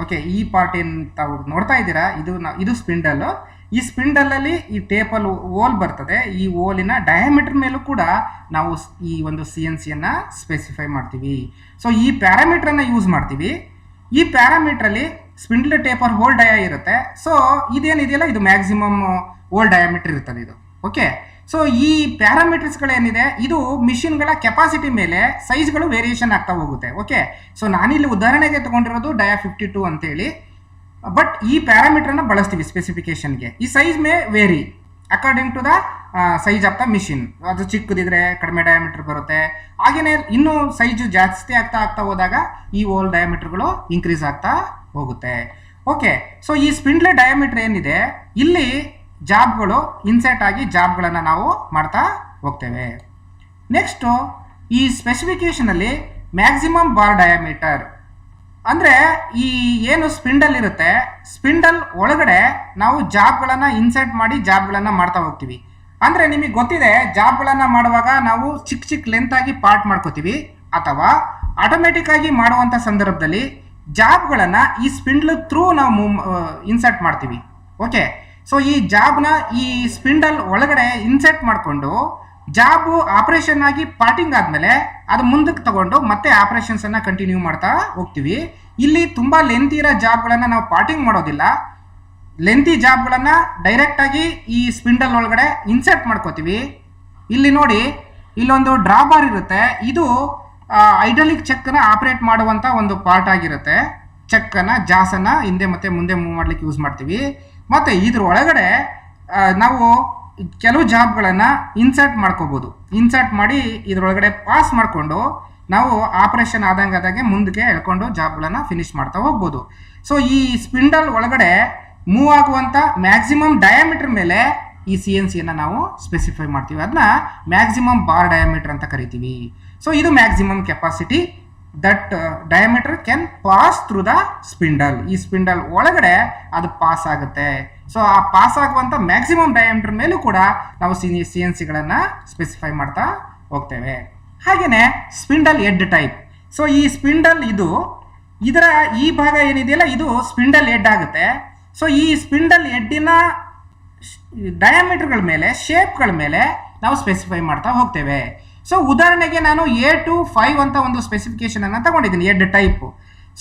ಓಕೆ, ಈ ಪಾರ್ಟ್ ಏನು ತಾವು ನೋಡ್ತಾ ಇದ್ದೀರಾ, ಇದು ಸ್ಪಿಂಡಲ್ಲು. ಈ ಸ್ಪಿಂಡಲಲ್ಲಿ ಈ ಟೇಪಲ್ ಓಲ್ ಬರ್ತದೆ, ಈ ಓಲಿನ ಡಯಾಮೀಟರ್ ಮೇಲೂ ಕೂಡ ನಾವು ಈ ಒಂದು CNCಯನ್ನು ಸ್ಪೆಸಿಫೈ ಮಾಡ್ತೀವಿ. ಸೊ ಈ ಪ್ಯಾರಾಮೀಟ್ರನ್ನು ಯೂಸ್ ಮಾಡ್ತೀವಿ. ಈ ಪ್ಯಾರಾಮೀಟ್ರಲ್ಲಿ ಸ್ಪಿಂಡಲ್ ಟೇಪರ್ ಹೋಲ್ ಡಯಾ ಇರುತ್ತೆ. ಸೊ ಇದೇನಿದೆಯಲ್ಲ ಇದು ಮ್ಯಾಕ್ಸಿಮಮ್ ಹೋಲ್ ಡಯಾಮೀಟರ್ ಇರ್ತದೆ ಇದು. ಓಕೆ, ಸೊ ಈ ಪ್ಯಾರಾಮೀಟರ್ಸ್ಗಳೇನಿದೆ ಇದು ಮಿಷಿನ್ಗಳ ಕೆಪಾಸಿಟಿ ಮೇಲೆ ಸೈಜ್ಗಳು ವೇರಿಯೇಷನ್ ಆಗ್ತಾ ಹೋಗುತ್ತೆ. ಓಕೆ, ಸೊ ನಾನಿಲ್ಲಿ ಉದಾಹರಣೆಗೆ ತಗೊಂಡಿರೋದು ಡಯಾ 52 ಅಂತೇಳಿ, ಬಟ್ ಈ ಪ್ಯಾರಾಮೀಟರ್ನ ಬಳಸ್ತೀವಿ ಸ್ಪೆಸಿಫಿಕೇಶನ್ಗೆ. ಈ size may vary according to the size of the machine. ಅದು ಚಿಕ್ಕದಿದ್ರೆ ಕಡಿಮೆ ಡಯಾಮೀಟರ್ ಬರುತ್ತೆ, ಹಾಗೆಯೇ ಇನ್ನೂ ಸೈಜು ಜಾಸ್ತಿ ಆಗ್ತಾ ಹೋದಾಗ ಈ ಹೋಲ್ ಡಯಾಮೀಟರ್ಗಳು ಇನ್ಕ್ರೀಸ್ ಆಗ್ತಾ ಹೋಗುತ್ತೆ. ಓಕೆ, ಸೊ ಈ ಸ್ಪಿಂಡಲ್ ಡಯಾಮೀಟರ್ ಏನಿದೆ ಇಲ್ಲಿ ಜಾಬ್ಗಳು ಇನ್ಸರ್ಟ್ ಆಗಿ ಜಾಬ್ಗಳನ್ನು ನಾವು ಮಾಡ್ತಾ ಹೋಗ್ತೇವೆ. ನೆಕ್ಸ್ಟು ಈ ಸ್ಪೆಸಿಫಿಕೇಷನಲ್ಲಿ ಮ್ಯಾಕ್ಸಿಮಮ್ ಬಾರ್ ಡಯಾಮೀಟರ್ ಅಂದರೆ ಈ ಏನು ಸ್ಪಿಂಡಲ್ ಇರುತ್ತೆ, ಸ್ಪಿಂಡಲ್ ಒಳಗಡೆ ನಾವು ಜಾಬ್ಗಳನ್ನು ಇನ್ಸರ್ಟ್ ಮಾಡಿ ಜಾಬ್ಗಳನ್ನು ಮಾಡ್ತಾ ಹೋಗ್ತೀವಿ. ಅಂದರೆ ನಿಮಗೆ ಗೊತ್ತಿದೆ, ಜಾಬ್ಗಳನ್ನು ಮಾಡುವಾಗ ನಾವು ಚಿಕ್ಕ ಲೆಂತ್ ಆಗಿ ಪಾರ್ಟ್ ಮಾಡ್ಕೋತೀವಿ, ಅಥವಾ ಆಟೋಮೆಟಿಕ್ ಆಗಿ ಮಾಡುವಂಥ ಸಂದರ್ಭದಲ್ಲಿ ಜಾಬ್ಗಳನ್ನು ಈ ಸ್ಪಿಂಡಲ್ ಥ್ರೂ ನಾವು ಇನ್ಸರ್ಟ್ ಮಾಡ್ತೀವಿ. ಓಕೆ, ಸೊ ಈ ಜಾಬ್ನ ಈ ಸ್ಪಿಂಡಲ್ ಒಳಗಡೆ ಇನ್ಸರ್ಟ್ ಮಾಡಿಕೊಂಡು ಜಾಬ್ ಆಪರೇಷನ್ ಆಗಿ ಪಾರ್ಟಿಂಗ್ ಆದಮೇಲೆ ಅದು ಮುಂದಕ್ಕೆ ತಗೊಂಡು ಮತ್ತೆ ಆಪರೇಷನ್ಸನ್ನು ಕಂಟಿನ್ಯೂ ಮಾಡ್ತಾ ಹೋಗ್ತೀವಿ. ಇಲ್ಲಿ ತುಂಬ ಲೆಂತಿ ಇರೋ ಜಾಬ್ಗಳನ್ನು ನಾವು ಪಾರ್ಟಿಂಗ್ ಮಾಡೋದಿಲ್ಲ. ಲೆಂತಿ ಜಾಬ್ಗಳನ್ನು ಡೈರೆಕ್ಟಾಗಿ ಈ ಸ್ಪಿಂಡಲ್ ಒಳಗಡೆ ಇನ್ಸರ್ಟ್ ಮಾಡ್ಕೋತೀವಿ. ಇಲ್ಲಿ ನೋಡಿ, ಇಲ್ಲೊಂದು ಡ್ರಾಬಾರ್ ಇರುತ್ತೆ. ಇದು ಐಡ್ರಾಲಿಕ್ ಚೆಕ್ಕನ್ನು ಆಪರೇಟ್ ಮಾಡುವಂಥ ಒಂದು ಪಾರ್ಟ್ ಆಗಿರುತ್ತೆ. ಚೆಕ್ಕನ್ನು ಜಾಸನ್ನು ಹಿಂದೆ ಮತ್ತು ಮುಂದೆ ಮೂವ್ ಮಾಡ್ಲಿಕ್ಕೆ ಯೂಸ್ ಮಾಡ್ತೀವಿ. ಮತ್ತು ಇದ್ರ ಒಳಗಡೆ ನಾವು ಕೆಲವು ಜಾಬ್ಗಳನ್ನು ಇನ್ಸರ್ಟ್ ಮಾಡ್ಕೋಬೋದು. ಇನ್ಸರ್ಟ್ ಮಾಡಿ ಇದರೊಳಗಡೆ ಪಾಸ್ ಮಾಡಿಕೊಂಡು ನಾವು ಆಪರೇಷನ್ ಆದಂಗೆ ಮುಂದಕ್ಕೆ ಎಳ್ಕೊಂಡು ಜಾಬ್ಗಳನ್ನು ಫಿನಿಶ್ ಮಾಡ್ತಾ ಹೋಗ್ಬೋದು. ಸೊ ಈ ಸ್ಪಿಂಡಲ್ ಒಳಗಡೆ ಮೂವ್ ಆಗುವಂಥ ಮ್ಯಾಕ್ಸಿಮಮ್ ಡಯಾಮೀಟರ್ ಮೇಲೆ ಈ CNCಯನ್ನು ನಾವು ಸ್ಪೆಸಿಫೈ ಮಾಡ್ತೀವಿ. ಅದನ್ನ ಮ್ಯಾಕ್ಸಿಮಮ್ ಬಾರ್ ಡಯಾಮೀಟರ್ ಅಂತ ಕರಿತೀವಿ. ಸೊ ಇದು maximum capacity that diameter can pass through the spindle. ಈ ಸ್ಪಿಂಡಲ್ ಒಳಗಡೆ ಅದು ಪಾಸ್ ಆಗುತ್ತೆ. ಸೊ ಆ ಪಾಸ್ ಆಗುವಂಥ ಮ್ಯಾಕ್ಸಿಮಮ್ ಡಯಾಮೀಟರ್ ಮೇಲೂ ಕೂಡ ನಾವು CNCಗಳನ್ನು ಸ್ಪೆಸಿಫೈ ಮಾಡ್ತಾ ಹೋಗ್ತೇವೆ. ಹಾಗೆಯೇ ಸ್ಪಿಂಡಲ್ ಹೆಡ್ ಟೈಪ್. ಸೊ ಈ ಸ್ಪಿಂಡಲ್ ಇದರ ಈ ಭಾಗ ಏನಿದೆಯಲ್ಲ, ಇದು ಸ್ಪಿಂಡಲ್ ಹೆಡ್ ಆಗುತ್ತೆ. ಸೊ ಈ ಸ್ಪಿಂಡಲ್ ಹೆಡ್ಡಿನ ಡಯಾಮೀಟರ್ಗಳ ಮೇಲೆ, ಶೇಪ್ಗಳ ಮೇಲೆ ನಾವು ಸ್ಪೆಸಿಫೈ ಮಾಡ್ತಾ ಹೋಗ್ತೇವೆ. ಸೊ ಉದಾಹರಣೆಗೆ ನಾನು A25 ಅಂತ ಒಂದು ಸ್ಪೆಸಿಫಿಕೇಶನ್ ಅನ್ನು ತಗೊಂಡಿದ್ದೀನಿ ಹೆಡ್ ಟೈಪ್.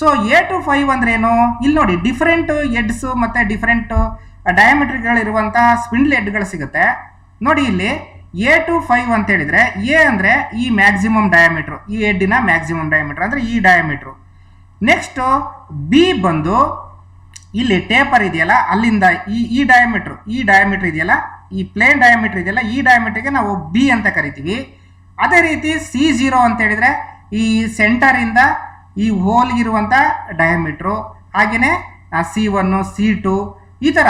ಸೊ A25 ಅಂದ್ರೆ ಏನು? ಇಲ್ಲಿ ನೋಡಿ, ಡಿಫರೆಂಟ್ ಹೆಡ್ಸ್ ಮತ್ತೆ ಡಿಫರೆಂಟ್ ಡಯಾಮೀಟರ್ಗಳಿರುವಂಥ ಸ್ಪಿಂಡಲ್ ಹೆಡ್ಗಳು ಸಿಗುತ್ತೆ. ನೋಡಿ ಇಲ್ಲಿ A25 ಅಂತ ಹೇಳಿದ್ರೆ, ಎ ಅಂದರೆ ಈ ಮ್ಯಾಕ್ಸಿಮಮ್ ಡಯಾಮೀಟ್ರು, ಈ ಹೆಡ್ಡಿನ ಮ್ಯಾಕ್ಸಿಮಮ್ ಡಯಾಮೀಟರ್ ಅಂದರೆ ಈ ಡಯಾಮೀಟ್ರು. ನೆಕ್ಸ್ಟ್ ಬಿ ಬಂದು ಇಲ್ಲಿ ಟೇಪರ್ ಇದೆಯಲ್ಲ, ಅಲ್ಲಿಂದ ಈ ಡಯಾಮೀಟರ್ ಇದೆಯಲ್ಲ, ಈ ಪ್ಲೇನ್ ಡಯಾಮೀಟರ್ ಇದೆಯಲ್ಲ, ಈ ಡಯಾಮೀಟರ್ಗೆ ನಾವು ಬಿ ಅಂತ ಕರಿತೀವಿ. ಅದೇ ರೀತಿ C0 ಅಂತ ಹೇಳಿದ್ರೆ ಈ ಸೆಂಟರಿಂದ ಈ ಹೋಲ್ಗಿರುವಂಥ ಡಯಾಮೀಟ್ರು. ಹಾಗೆಯೇ C1 C2 ಈ ಥರ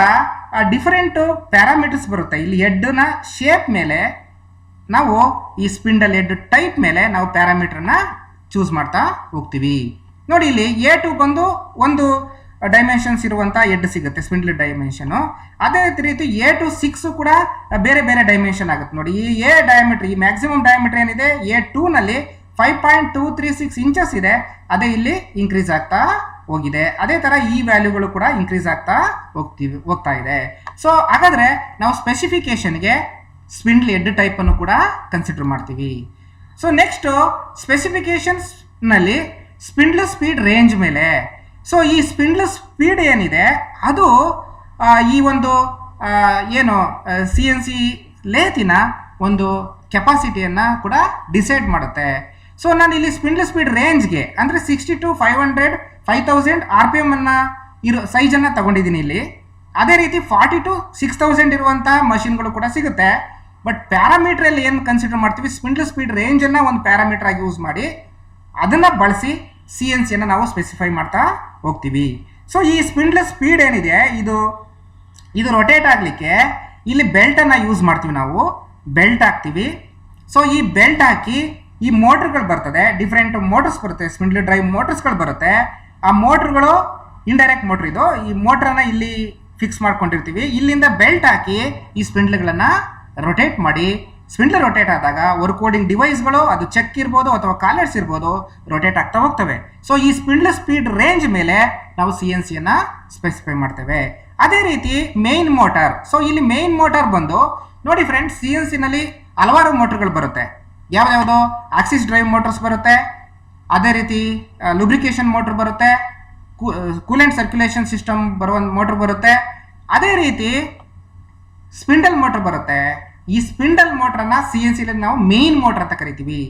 ಡಿಫರೆಂಟ್ ಪ್ಯಾರಾಮೀಟರ್ಸ್ ಬರುತ್ತೆ. ಇಲ್ಲಿ ಹೆಡ್ನ ಶೇಪ್ ಮೇಲೆ ನಾವು ಈ ಸ್ಪಿಂಡಲ್ ಹೆಡ್ ಟೈಪ್ ಮೇಲೆ ನಾವು ಪ್ಯಾರಾಮೀಟರ್ನ ಚೂಸ್ ಮಾಡ್ತಾ ಹೋಗ್ತೀವಿ. ನೋಡಿ, ಇಲ್ಲಿ A2 ಬಂದು ಒಂದು ಡೈಮೆನ್ಷನ್ಸ್ ಇರುವಂಥ ಹೆಡ್ ಸಿಗುತ್ತೆ, ಸ್ಪಿಂಡಲ್ ಡೈಮೆನ್ಷನು. ಅದೇ ರೀತಿ A26 ಕೂಡ ಬೇರೆ ಬೇರೆ ಡೈಮೆನ್ಷನ್ ಆಗುತ್ತೆ. ನೋಡಿ, ಈ ಎ ಡಯಾಮೀಟರ್, ಈ ಮ್ಯಾಕ್ಸಿಮಮ್ ಡಯಾಮೀಟರ್ ಏನಿದೆ A2ನಲ್ಲಿ 5.236 ಇಂಚಸ್ ಇದೆ. ಅದೇ ಇಲ್ಲಿ ಇನ್ಕ್ರೀಸ್ ಆಗ್ತಾ ಹೋಗಿದೆ. ಅದೇ ಥರ ಈ ವ್ಯಾಲ್ಯೂಗಳು ಕೂಡ ಇನ್ಕ್ರೀಸ್ ಆಗ್ತಾ ಹೋಗ್ತಾ ಇದೆ. ಸೊ ಹಾಗಾದರೆ ನಾವು ಸ್ಪೆಸಿಫಿಕೇಶನ್ಗೆ ಸ್ಪಿಂಡಲ್ ಹೆಡ್ ಟೈಪನ್ನು ಕೂಡ ಕನ್ಸಿಡರ್ ಮಾಡ್ತೀವಿ. ಸೊ ನೆಕ್ಸ್ಟು ಸ್ಪೆಸಿಫಿಕೇಶನ್ಸ್ನಲ್ಲಿ ಸ್ಪಿಂಡಲ್ ಸ್ಪೀಡ್ ರೇಂಜ್ ಮೇಲೆ. ಸೊ ಈ ಸ್ಪಿಂಡಲ್ ಸ್ಪೀಡ್ ಏನಿದೆ ಅದು ಈ ಒಂದು ಏನು CNC ಲೇತಿನ ಒಂದು ಕೆಪಾಸಿಟಿಯನ್ನು ಕೂಡ ಡಿಸೈಡ್ ಮಾಡುತ್ತೆ. ಸೊ ನಾನು ಇಲ್ಲಿ ಸ್ಪಿಂಡಲ್ ಸ್ಪೀಡ್ ರೇಂಜ್ಗೆ ಅಂದರೆ 60 to 500 5000 RPM ಸೈಜನ್ನು ತಗೊಂಡಿದ್ದೀನಿ ಇಲ್ಲಿ. ಅದೇ ರೀತಿ 40 to 6000 ಇರುವಂಥ ಮಷಿನ್ಗಳು ಕೂಡ ಸಿಗುತ್ತೆ. ಬಟ್ ಪ್ಯಾರಾಮೀಟ್ರಲ್ಲಿ ಏನು ಕನ್ಸಿಡರ್ ಮಾಡ್ತೀವಿ, ಸ್ಪಿಂಡಲ್ ಸ್ಪೀಡ್ ರೇಂಜನ್ನು ಒಂದು ಪ್ಯಾರಾಮೀಟರ್ ಆಗಿ ಯೂಸ್ ಮಾಡಿ ಅದನ್ನು ಬಳಸಿ CNCಯನ್ನು ನಾವು ಸ್ಪೆಸಿಫೈ ಮಾಡ್ತಾ ಹೋಗ್ತೀವಿ. ಸೊ ಈ ಸ್ಪಿಂಡಲ್ ಸ್ಪೀಡ್ ಏನಿದೆ ಇದು ರೊಟೇಟ್ ಆಗಲಿಕ್ಕೆ ಇಲ್ಲಿ ಬೆಲ್ಟನ್ನು ಯೂಸ್ ಮಾಡ್ತೀವಿ. ನಾವು ಬೆಲ್ಟ್ ಹಾಕ್ತೀವಿ. ಸೊ ಈ ಬೆಲ್ಟ್ ಹಾಕಿ ಈ ಮೋಟ್ರ್ಗಳು ಬರ್ತದೆ, ಡಿಫ್ರೆಂಟ್ ಮೋಟರ್ಸ್ ಬರುತ್ತೆ, ಸ್ಪಿಂಡಲ್ ಡ್ರೈವ್ ಮೋಟರ್ಸ್ಗಳು ಬರುತ್ತೆ. ಆ ಮೋಟ್ರ್ಗಳು ಇಂಡೈರೆಕ್ಟ್ ಮೋಟ್ರ್, ಇದು ಈ ಮೋಟ್ರನ್ನು ಇಲ್ಲಿ ಫಿಕ್ಸ್ ಮಾಡ್ಕೊಂಡಿರ್ತೀವಿ. ಇಲ್ಲಿಂದ ಬೆಲ್ಟ್ ಹಾಕಿ ಈ ಸ್ಪಿಂಡಲ್ಗಳನ್ನು ರೊಟೇಟ್ ಮಾಡಿ, ಸ್ಪಿಂಡಲ್ ರೊಟೇಟ್ ಆದಾಗ ವರ್ಕ್ ಕೋಡಿಂಗ್ ಡಿವೈಸ್ಗಳು, ಅದು ಚೆಕ್ ಇರ್ಬೋದು ಅಥವಾ ಕಾಲರ್ಸ್ ಇರ್ಬೋದು, ರೊಟೇಟ್ ಆಗ್ತಾ ಹೋಗ್ತವೆ. ಸೊ ಈ ಸ್ಪಿಂಡಲ್ ಸ್ಪೀಡ್ ರೇಂಜ್ ಮೇಲೆ ನಾವು CNCಯನ್ನು ಸ್ಪೆಸಿಫೈ ಮಾಡ್ತೇವೆ. ಅದೇ ರೀತಿ ಮೇನ್ ಮೋಟಾರ್. ಸೊ ಇಲ್ಲಿ ಮೇನ್ ಮೋಟಾರ್ ಬಂದು ನೋಡಿ ಫ್ರೆಂಡ್ಸ್, CNCನಲ್ಲಿ ಹಲವಾರು ಮೋಟರ್ಗಳು ಬರುತ್ತೆ. ಯಾವ್ಯಾವುದು? ಆಕ್ಸಿಸ್ ಡ್ರೈವ್ ಮೋಟರ್ಸ್ ಬರುತ್ತೆ, ಅದೇ ರೀತಿ ಲುಬ್ರಿಕೇಶನ್ ಮೋಟರ್ ಬರುತ್ತೆ, ಕೂಲೆಂಟ್ ಸರ್ಕ್ಯುಲೇಷನ್ ಸಿಸ್ಟಮ್ ಬರುವ ಮೋಟರ್ ಬರುತ್ತೆ, ಅದೇ ರೀತಿ ಸ್ಪಿಂಡಲ್ ಮೋಟರ್ ಬರುತ್ತೆ. ಈ ಸ್ಪಿಂಡಲ್ ಮೋಟ್ರನ್ನ CNCಲಿ ನಾವು ಮೇನ್ ಮೋಟರ್ ಅಂತ ಕರಿತೀವಿ.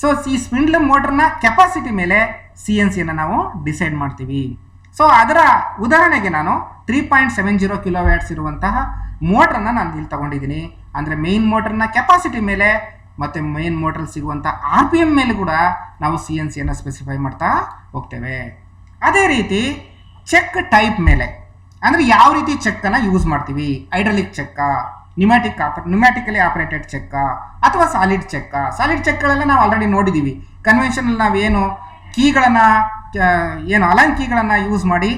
ಸೊ ಈ ಸ್ಪಿಂಡಲ್ ಮೋಟರ್ನ ಕೆಪಾಸಿಟಿ ಮೇಲೆ CNCಯನ್ನು ನಾವು ಡಿಸೈಡ್ ಮಾಡ್ತೀವಿ. ಸೊ ಅದರ ಉದಾಹರಣೆಗೆ ನಾನು 3.70 kW ಇರುವಂತಹ ಮೋಟ್ರನ್ನ ನಾನು ಇಲ್ಲಿ ತಗೊಂಡಿದ್ದೀನಿ. ಅಂದರೆ ಮೇನ್ ಮೋಟರ್ನ ಕೆಪಾಸಿಟಿ ಮೇಲೆ ಮತ್ತು ಮೇನ್ ಮೋಟರ್ ಸಿಗುವಂಥ RPM ಮೇಲೆ ಕೂಡ ನಾವು CNCಯನ್ನು ಸ್ಪೆಸಿಫೈ ಮಾಡ್ತಾ ಹೋಗ್ತೇವೆ. ಅದೇ ರೀತಿ ಚೆಕ್ ಟೈಪ್ ಮೇಲೆ, ಅಂದರೆ ಯಾವ ರೀತಿ ಚೆಕ್ಕನ್ನು ಯೂಸ್ ಮಾಡ್ತೀವಿ, ಹೈಡ್ರಾಲಿಕ್ ಚೆಕ್ಕ, ನ್ಯೂಮ್ಯಾಟಿಕಲಿ ಆಪರೇಟೆಡ್ ಚೆಕ್ಕ ಅಥವಾ ಸಾಲಿಡ್ ಚೆಕ್ಕ. ಸಾಲಿಡ್ ಚೆಕ್ಗಳೆಲ್ಲ ನಾವು ಆಲ್ರೆಡಿ ನೋಡಿದ್ದೀವಿ. ಕನ್ವೆನ್ಷನಲ್ ನಾವೇನು ಕೀಗಳನ್ನು ಅಲಾನ್ ಕೀಗಳನ್ನು ಯೂಸ್ ಮಾಡಿ,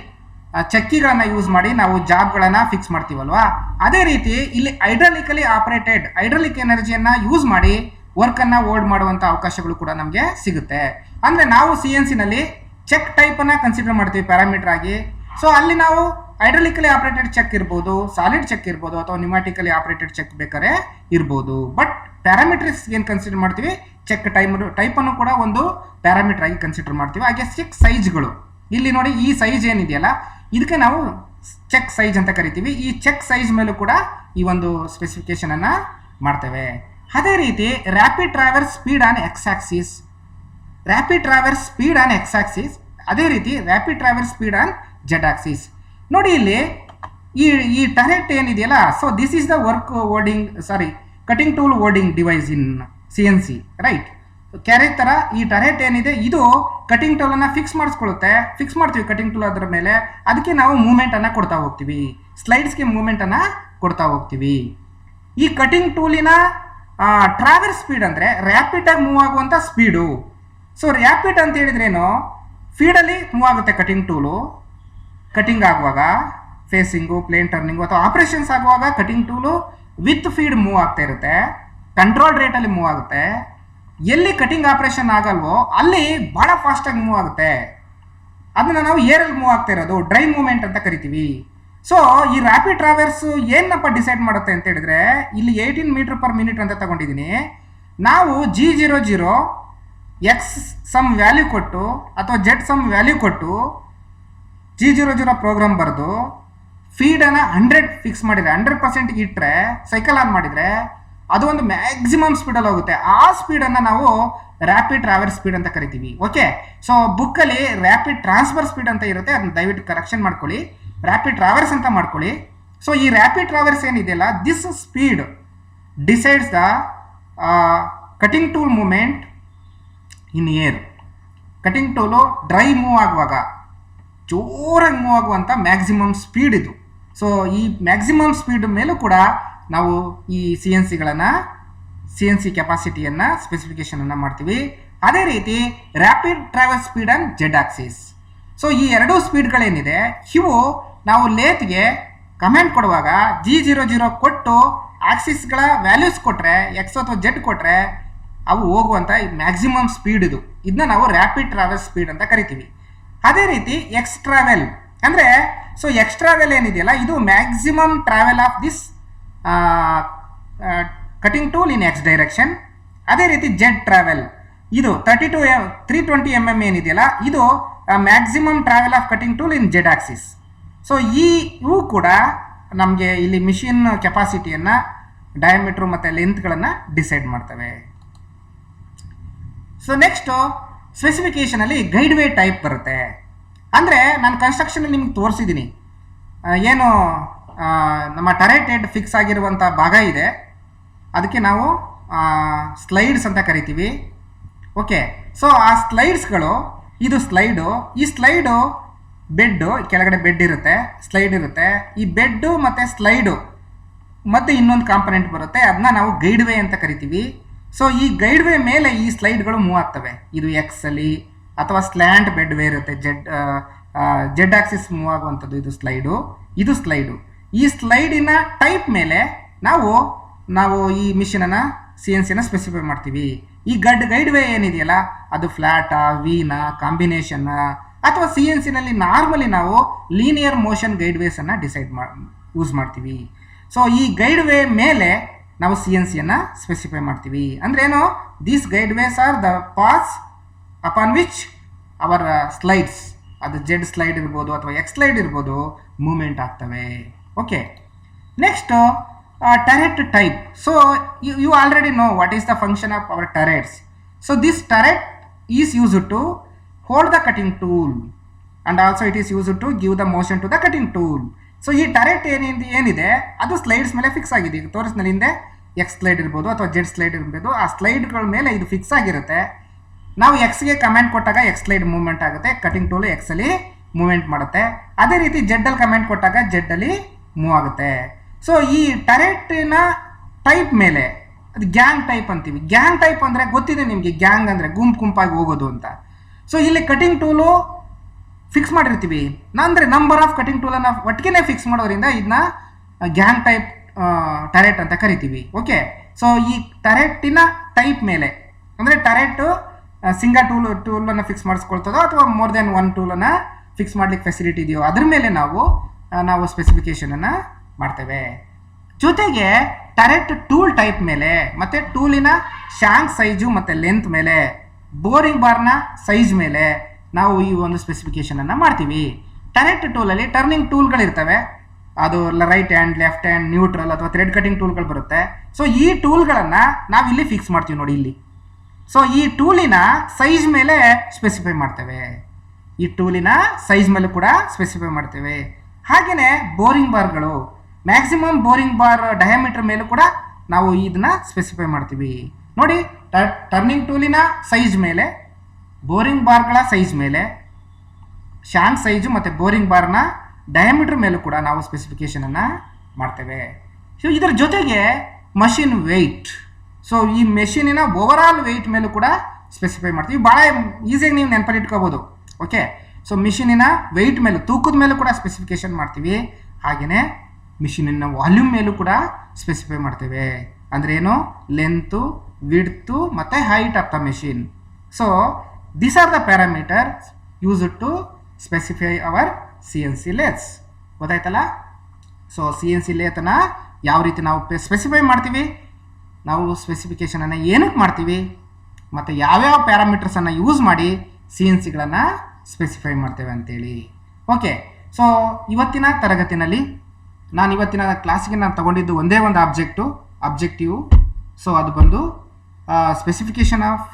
ಚೆಕ್ಕಿಗಳನ್ನು ಯೂಸ್ ಮಾಡಿ ನಾವು ಜಾಬ್ಗಳನ್ನು ಫಿಕ್ಸ್ ಮಾಡ್ತೀವಲ್ವಾ, ಅದೇ ರೀತಿ ಇಲ್ಲಿ ಹೈಡ್ರಾಲಿಕಲಿ ಆಪರೇಟೆಡ್, ಹೈಡ್ರಾಲಿಕ್ ಎನರ್ಜಿಯನ್ನು ಯೂಸ್ ಮಾಡಿ ವರ್ಕನ್ನು ಹೋಲ್ಡ್ ಮಾಡುವಂಥ ಅವಕಾಶಗಳು ಕೂಡ ನಮಗೆ ಸಿಗುತ್ತೆ. ಅಂದರೆ ನಾವು CNCನಲ್ಲಿ ಚೆಕ್ ಟೈಪನ್ನು ಕನ್ಸಿಡರ್ ಮಾಡ್ತೀವಿ ಪ್ಯಾರಾಮೀಟರ್ ಆಗಿ. ಸೊ ಅಲ್ಲಿ ನಾವು ಹೈಡ್ರಾಲಿಕಲಿ ಆಪರೇಟೆಡ್ ಚೆಕ್ ಇರ್ಬೋದು, ಸಾಲಿಡ್ ಚೆಕ್ ಇರ್ಬೋದು, ಅಥವಾ ನ್ಯೂಮ್ಯಾಟಿಕಲಿ ಆಪರೇಟೆಡ್ ಚೆಕ್ ಬೇಕಾದ್ರೆ ಇರ್ಬೋದು. ಬಟ್ ಪ್ಯಾರಾಮೀಟರ್ಸ್ ಏನು ಕನ್ಸಿಡರ್ ಮಾಡ್ತೀವಿ, ಚೆಕ್ ಟೈಪ್ ಅನ್ನು ಕೂಡ ಒಂದು ಪ್ಯಾರಾಮೀಟರ್ ಆಗಿ ಕನ್ಸಿಡರ್ ಮಾಡ್ತೀವಿ. ಹಾಗೆ ಚೆಕ್ ಸೈಜ್ಗಳು, ಇಲ್ಲಿ ನೋಡಿ ಈ ಸೈಜ್ ಏನಿದೆಯಲ್ಲ ಇದಕ್ಕೆ ನಾವು ಚೆಕ್ ಸೈಜ್ ಅಂತ ಕರಿತೀವಿ. ಈ ಚೆಕ್ ಸೈಜ್ ಮೇಲೂ ಕೂಡ ಈ ಒಂದು ಸ್ಪೆಸಿಫಿಕೇಶನ್ ಅನ್ನ ಮಾಡ್ತೇವೆ. ಅದೇ ರೀತಿ rapid traverse speed on X axis, rapid traverse speed on X axis, ಅದೇ ರೀತಿ rapid traverse speed on Z axis. ನೋಡಿ ಇಲ್ಲಿ ಈ ಟರೆಟ್ ಏನಿದೆಯಲ್ಲ, so this is the work holding cutting tool holding device in CNC, right. ಕ್ಯಾರೆಟ್ ತರ ಈ turret ಏನಿದೆ ಇದು ಕಟಿಂಗ್ ಟೂಲ್ ಅನ್ನ ಫಿಕ್ಸ್ ಮಾಡ್ತೀವಿ ಕಟಿಂಗ್ ಟೂಲ್ ಅದರ ಮೇಲೆ. ಅದಕ್ಕೆ ನಾವು ಮೂವ್ಮೆಂಟ್ ಅನ್ನ ಕೊಡ್ತಾ ಹೋಗ್ತೀವಿ, ಸ್ಲೈಡ್ಸ್ಗೆ ಮೂವ್ಮೆಂಟ್ ಅನ್ನ ಕೊಡ್ತಾ ಹೋಗ್ತೀವಿ. ಈ ಕಟಿಂಗ್ ಟೂಲಿನ ಟ್ರಾವೆರ್ಸ್ ಸ್ಪೀಡ್ ಅಂದ್ರೆ ರ್ಯಾಪಿಡ್ ಆಗಿ ಮೂವ್ ಆಗುವಂತ ಸ್ಪೀಡು. ಸೊ ರ್ಯಾಪಿಡ್ ಅಂತ ಹೇಳಿದ್ರೇನು, ಫೀಡಲ್ಲಿ ಮೂವ್ ಆಗುತ್ತೆ ಕಟಿಂಗ್ ಟೂಲು. ಕಟಿಂಗ್ ಆಗುವಾಗ ಫೇಸಿಂಗು, ಪ್ಲೇನ್ ಟರ್ನಿಂಗು ಅಥವಾ ಆಪರೇಷನ್ಸ್ ಆಗುವಾಗ cutting tool with feed move ಆಗ್ತಾ ಇರುತ್ತೆ, ಕಂಟ್ರೋಲ್ ರೇಟಲ್ಲಿ ಮೂವ್ ಆಗುತ್ತೆ. ಎಲ್ಲಿ ಕಟಿಂಗ್ ಆಪರೇಷನ್ ಆಗಲ್ವೋ ಅಲ್ಲಿ ಬಹಳ ಫಾಸ್ಟಾಗಿ ಮೂವ್ ಆಗುತ್ತೆ. ಅದನ್ನ ನಾವು ಏರಲ್ಲಿ ಮೂವ್ ಆಗ್ತಾ ಇರೋದು ಡ್ರೈ ಮೂವ್ಮೆಂಟ್ ಅಂತ ಕರಿತೀವಿ. ಸೊ ಈ ರ್ಯಾಪಿಡ್ ಟ್ರಾವೆರ್ಸ್ ಏನಪ್ಪ ಡಿಸೈಡ್ ಮಾಡುತ್ತೆ ಅಂತ ಹೇಳಿದ್ರೆ, ಇಲ್ಲಿ 18 ಮೀಟರ್ ಪರ್ ಮಿನಿಟ್ ಅಂತ ತಗೊಂಡಿದ್ದೀನಿ. ನಾವು G00 ಎಕ್ಸ್ ಸಮ್ ವ್ಯಾಲ್ಯೂ ಕೊಟ್ಟು ಅಥವಾ ಜೆಡ್ ಸಮ್ ವ್ಯಾಲ್ಯೂ ಕೊಟ್ಟು G00 ಪ್ರೋಗ್ರಾಮ್ ಬರೆದು ಫೀಡನ್ನು 100 ಫಿಕ್ಸ್ ಮಾಡಿದರೆ 100% ಇಟ್ಟರೆ ಸೈಕಲ್ ಆನ್ ಮಾಡಿದರೆ ಅದು ಒಂದು ಮ್ಯಾಕ್ಸಿಮಮ್ ಸ್ಪೀಡಲ್ಲಿ ಹೋಗುತ್ತೆ. ಆ ಸ್ಪೀಡನ್ನು ನಾವು ರ್ಯಾಪಿಡ್ ಟ್ರಾವೆರ್ಸ್ ಸ್ಪೀಡ್ ಅಂತ ಕರಿತೀವಿ. ಓಕೆ, ಸೊ ಬುಕ್ಕಲ್ಲಿ ರ್ಯಾಪಿಡ್ ಟ್ರಾನ್ಸ್ಫರ್ ಸ್ಪೀಡ್ ಅಂತ ಇರುತ್ತೆ, ಅದನ್ನ ದಯವಿಟ್ಟು ಕರೆಕ್ಷನ್ ಮಾಡ್ಕೊಳ್ಳಿ, ರ್ಯಾಪಿಡ್ ಟ್ರಾವೆರ್ಸ್ ಅಂತ ಮಾಡ್ಕೊಳ್ಳಿ. ಸೊ ಈ ರ್ಯಾಪಿಡ್ ಟ್ರಾವೆರ್ಸ್ ಏನಿದೆಯಲ್ಲ, this speed decides the cutting tool movement in air. Cutting tool dry move ಆಗುವಾಗ ಜೋರಾಗಿ ಮೂವ್ ಆಗುವಂಥ ಮ್ಯಾಕ್ಸಿಮಮ್ ಸ್ಪೀಡ್ ಇದು. ಸೊ ಈ ಮ್ಯಾಕ್ಸಿಮಮ್ ಸ್ಪೀಡ್ ಮೇಲೂ ಕೂಡ ನಾವು ಈ CNC ಕೆಪಾಸಿಟಿಯನ್ನು ಸ್ಪೆಸಿಫಿಕೇಶನನ್ನು ಮಾಡ್ತೀವಿ. ಅದೇ ರೀತಿ rapid travel speed on Z axis. So ಈ ಎರಡೂ ಸ್ಪೀಡ್ಗಳೇನಿದೆ ಇವು ನಾವು ಲೇತ್ಗೆ ಕಮೆಂಟ್ ಕೊಡುವಾಗ G00 ಕೊಟ್ಟು ಆಕ್ಸಿಸ್ಗಳ ವ್ಯಾಲ್ಯೂಸ್ ಕೊಟ್ಟರೆ, ಎಕ್ಸ್ ಅಥವಾ ಜೆಡ್ ಕೊಟ್ಟರೆ ಅವು ಹೋಗುವಂಥ ಮ್ಯಾಕ್ಸಿಮಮ್ ಸ್ಪೀಡ್ ಇದು. ಇದನ್ನ ನಾವು ರ್ಯಾಪಿಡ್ ಟ್ರಾವೆಲ್ ಸ್ಪೀಡ್ ಅಂತ ಕರಿತೀವಿ. ಅದೇ ರೀತಿ ಎಕ್ಸ್ ಟ್ರಾವೆಲ್ ಅಂದರೆ, ಸೊ ಎಕ್ಸ್ ಟ್ರಾವೆಲ್ ಏನಿದೆಯಲ್ಲ ಇದು maximum travel of this cutting tool in X direction. ಅದೇ ರೀತಿ ಜೆಡ್ ಟ್ರಾವೆಲ್ ಇದು 320 mm ಏನಿದೆಯಲ್ಲ ಇದು maximum travel of cutting tool in Z axis. So ಇವು ಕೂಡ ನಮಗೆ ಇಲ್ಲಿ ಮಿಷಿನ್ ಕೆಪಾಸಿಟಿಯನ್ನು, ಡಯಾಮೀಟ್ರು ಮತ್ತು ಲೆಂತ್ಗಳನ್ನು ಡಿಸೈಡ್ ಮಾಡ್ತವೆ. ಸೊ ನೆಕ್ಸ್ಟು ಸ್ಪೆಸಿಫಿಕೇಷನಲ್ಲಿ ಗೈಡ್ ವೇ ಟೈಪ್ ಬರುತ್ತೆ. ಅಂದರೆ ನಾನು ಕನ್ಸ್ಟ್ರಕ್ಷನಲ್ಲಿ ನಿಮ್ಗೆ ತೋರಿಸಿದ್ದೀನಿ, ಏನು ನಮ್ಮ ಟರೆಟ್ ಹೆಡ್ ಫಿಕ್ಸ್ ಆಗಿರುವಂಥ ಭಾಗ ಇದೆ, ಅದಕ್ಕೆ ನಾವು ಸ್ಲೈಡ್ಸ್ ಅಂತ ಕರಿತೀವಿ. ಓಕೆ, ಸೊ ಆ ಸ್ಲೈಡ್ಸ್ಗಳು, ಇದು ಸ್ಲೈಡು, ಈ ಸ್ಲೈಡು ಬೆಡ್ಡು, ಕೆಳಗಡೆ ಬೆಡ್ ಇರುತ್ತೆ, ಸ್ಲೈಡ್ ಇರುತ್ತೆ. ಈ ಬೆಡ್ಡು ಮತ್ತು ಸ್ಲೈಡು ಮತ್ತು ಇನ್ನೊಂದು ಕಾಂಪೊನೆಂಟ್ ಬರುತ್ತೆ, ಅದನ್ನ ನಾವು ಗೈಡ್ ವೇ ಅಂತ ಕರಿತೀವಿ. ಸೊ ಈ ಗೈಡ್ ವೇ ಮೇಲೆ ಈ ಸ್ಲೈಡ್ಗಳು ಮೂವ್ ಆಗ್ತವೆ. ಇದು ಎಕ್ಸಲ್ಲಿ ಅಥವಾ ಸ್ಲ್ಯಾಂಟ್ ಬೆಡ್ ವೇ ಇರುತ್ತೆ, ಜೆಡ್ ಆಕ್ಸಿಸ್ ಮೂವ್ ಆಗುವಂಥದ್ದು ಇದು ಸ್ಲೈಡು. ಈ ಸ್ಲೈಡಿನ ಟೈಪ್ ಮೇಲೆ ನಾವು ಈ ಮಿಷಿನನ್ನು CNCನ ಸ್ಪೆಸಿಫೈ ಮಾಡ್ತೀವಿ. ಈ ಗೈಡ್ ವೇ ಏನಿದೆಯಲ್ಲ ಅದು ಫ್ಲ್ಯಾಟಾ, ವೀನಾ, ಕಾಂಬಿನೇಷನ್ನ, ಅಥವಾ CNCನಲ್ಲಿ ನಾರ್ಮಲಿ ನಾವು ಲೀನಿಯರ್ ಮೋಷನ್ ಗೈಡ್ ವೇಸನ್ನು ಯೂಸ್ ಮಾಡ್ತೀವಿ. ಸೊ ಈ ಗೈಡ್ ವೇ ಮೇಲೆ ನಾವು CNCಯನ್ನು ಸ್ಪೆಸಿಫೈ ಮಾಡ್ತೀವಿ. ಅಂದ್ರೇನು, these guide ways are the paths upon which our slides, ಅದು ಜೆಡ್ ಸ್ಲೈಡ್ ಇರ್ಬೋದು ಅಥವಾ ಎಕ್ಸ್ ಸ್ಲೈಡ್ ಇರ್ಬೋದು, ಮೂವ್ಮೆಂಟ್ ಆಗ್ತವೆ. Okay, next turret type. So you already know what is the function of our turrets. So this turret is used to hold the cutting tool and also it is used to give the motion to the cutting tool. So ಈ turret ಏನಿದೆ ಅದು slides ಮೇಲೆ fix ಆಗಿದೆ. ಈಗ ತೋರಿಸ್ನಲ್ಲಿ ಹಿಂದೆ X slide ಇರ್ಬೋದು ಅಥವಾ Z slide ಇರ್ಬೋದು, ಆ ಸ್ಲೈಡ್ಗಳ ಮೇಲೆ ಇದು ಫಿಕ್ಸ್ ಆಗಿರುತ್ತೆ. ನಾವು ಎಕ್ಸ್ಗೆ ಕಮೆಂಟ್ ಕೊಟ್ಟಾಗ ಎಕ್ಸ್ ಸ್ಲೈಡ್ ಮೂವ್ಮೆಂಟ್ ಆಗುತ್ತೆ, ಕಟಿಂಗ್ ಟೂಲು ಎಕ್ಸಲ್ಲಿ ಮೂವ್ಮೆಂಟ್ ಮಾಡುತ್ತೆ. ಅದೇ ರೀತಿ ಜೆಡ್ಡಲ್ಲಿ ಕಮೆಂಟ್ ಕೊಟ್ಟಾಗ ಜೆಡ್ಡಲ್ಲಿ ಮೂವ್ ಆಗುತ್ತೆ. ಸೊ ಈ ಟರೆಟಿನ ಟೈಪ್ ಮೇಲೆ ಅದು ಗ್ಯಾಂಗ್ ಟೈಪ್ ಅಂತೀವಿ. ಗ್ಯಾಂಗ್ ಟೈಪ್ ಅಂದರೆ ಗೊತ್ತಿದೆ ನಿಮಗೆ, ಗ್ಯಾಂಗ್ ಅಂದರೆ ಗುಂಪಾಗಿ ಹೋಗೋದು ಅಂತ. ಸೊ ಇಲ್ಲಿ ಕಟಿಂಗ್ ಟೂಲು ಫಿಕ್ಸ್ ಮಾಡಿರ್ತೀವಿ, ಅಂದರೆ ನಂಬರ್ ಆಫ್ ಕಟಿಂಗ್ ಟೂಲನ್ನು ಒಟ್ಟಿಗೆ ಫಿಕ್ಸ್ ಮಾಡೋದ್ರಿಂದ ಇದನ್ನ ಗ್ಯಾಂಗ್ ಟೈಪ್ ಟರೆಟ್ ಅಂತ ಕರಿತೀವಿ. ಓಕೆ, ಸೊ ಈ ಟರೆಟ್ಟಿನ ಟೈಪ್ ಮೇಲೆ, ಅಂದರೆ ಟರೆಟ್ಟು ಸಿಂಗಲ್ ಟೂಲನ್ನು ಫಿಕ್ಸ್ ಮಾಡಿಸ್ಕೊಳ್ತದೋ ಅಥವಾ ಮೋರ್ ದೆನ್ ಒನ್ ಟೂಲನ್ನು ಫಿಕ್ಸ್ ಮಾಡ್ಲಿಕ್ಕೆ ಫೆಸಿಲಿಟಿ ಇದೆಯೋ ಅದ್ರ ಮೇಲೆ ನಾವು ನಾವು ಸ್ಪೆಸಿಫಿಕೇಷನನ್ನು ಮಾಡ್ತೇವೆ. ಜೊತೆಗೆ ಟರೆಟ್ ಟೂಲ್ ಟೈಪ್ ಮೇಲೆ ಮತ್ತು ಟೂಲಿನ ಶಾಂಕ್ ಸೈಜು ಮತ್ತು ಲೆಂತ್ ಮೇಲೆ, ಬೋರಿಂಗ್ ಬಾರ್ನ ಸೈಜ್ ಮೇಲೆ ನಾವು ಈ ಒಂದು ಸ್ಪೆಸಿಫಿಕೇಷನನ್ನು ಮಾಡ್ತೀವಿ. ಟರೆಟ್ ಟೂಲಲ್ಲಿ ಟರ್ನಿಂಗ್ ಟೂಲ್ಗಳಿರ್ತವೆ, ಅದು right hand, left hand, neutral ಅಥವಾ ಥ್ರೆಡ್ ಕಟಿಂಗ್ ಟೂಲ್ಗಳು ಬರುತ್ತೆ. ಸೊ ಈ ಟೂಲ್ಗಳನ್ನು ನಾವು ಇಲ್ಲಿ ಫಿಕ್ಸ್ ಮಾಡ್ತೀವಿ ನೋಡಿ ಇಲ್ಲಿ. ಸೊ ಈ ಟೂಲಿನ ಸೈಜ್ ಮೇಲೆ ಸ್ಪೆಸಿಫೈ ಮಾಡ್ತೇವೆ, ಈ ಟೂಲಿನ ಸೈಜ್ ಮೇಲೆ ಕೂಡ ಸ್ಪೆಸಿಫೈ ಮಾಡ್ತೇವೆ. ಹಾಗೆಯೇ ಬೋರಿಂಗ್ ಬಾರ್ಗಳು, ಮ್ಯಾಕ್ಸಿಮಮ್ ಬೋರಿಂಗ್ ಬಾರ್ ಡಯಾಮೀಟರ್ ಮೇಲೂ ಕೂಡ ನಾವು ಇದನ್ನ ಸ್ಪೆಸಿಫೈ ಮಾಡ್ತೀವಿ ನೋಡಿ. ಟರ್ನಿಂಗ್ ಟೂಲಿನ ಸೈಜ್ ಮೇಲೆ, ಬೋರಿಂಗ್ ಬಾರ್ಗಳ ಸೈಜ್ ಮೇಲೆ, ಶಾಂಕ್ ಸೈಜು ಮತ್ತು ಬೋರಿಂಗ್ ಬಾರ್ನ ಡಯಾಮೀಟರ್ ಮೇಲೂ ಕೂಡ ನಾವು ಸ್ಪೆಸಿಫಿಕೇಷನನ್ನು ಮಾಡ್ತೇವೆ. ಸೊ ಇದರ ಜೊತೆಗೆ ಮಷಿನ್ ವೆಯ್ಟ್, ಸೊ ಈ ಮೆಷಿನಿನ ಓವರಾಲ್ ವೆಯ್ಟ್ ಮೇಲೂ ಕೂಡ ಸ್ಪೆಸಿಫೈ ಮಾಡ್ತೀವಿ. ಭಾಳ ಈಸಿಯಾಗಿ ನೀವು ನೆನಪಲ್ಲಿ ಇಟ್ಕೋಬೋದು. ಓಕೆ, ಸೊ ಮಿಷಿನಿನ ವೆಯ್ಟ್ ಮೇಲೂ, ತೂಕದ ಮೇಲೂ ಕೂಡ ಸ್ಪೆಸಿಫಿಕೇಷನ್ ಮಾಡ್ತೀವಿ. ಹಾಗೆಯೇ ಮಿಷಿನಿನ ವಾಲ್ಯೂಮ್ ಮೇಲೂ ಕೂಡ ಸ್ಪೆಸಿಫೈ ಮಾಡ್ತೇವೆ. ಅಂದರೆ ಏನು, ಲೆಂತು, ವಿಡ್ತು ಮತ್ತು height of the machine. So these are the parameters used to specify our CNC lathes. ಗೊತ್ತಾಯ್ತಲ್ಲ? ಸೊ CNC ಲೇತನ್ನು ಯಾವ ರೀತಿ ನಾವು ಸ್ಪೆಸಿಫೈ ಮಾಡ್ತೀವಿ, ನಾವು ಸ್ಪೆಸಿಫಿಕೇಷನನ್ನು ಏನಕ್ಕೆ ಮಾಡ್ತೀವಿ, ಮತ್ತು ಯಾವ್ಯಾವ ಪ್ಯಾರಾಮೀಟರ್ಸನ್ನು ಯೂಸ್ ಮಾಡಿ CNCಗಳನ್ನು ಸ್ಪೆಸಿಫೈ ಮಾಡ್ತೇವೆ ಅಂತೇಳಿ. ಓಕೆ, ಸೊ ಇವತ್ತಿನ ತರಗತಿನಲ್ಲಿ ಇವತ್ತಿನ ಕ್ಲಾಸಿಗೆ ನಾನು ತಗೊಂಡಿದ್ದು ಒಂದೇ ಒಂದು ಅಬ್ಜೆಕ್ಟಿವ್. ಸೊ ಅದು ಬಂದು ಸ್ಪೆಸಿಫಿಕೇಷನ್ ಆಫ್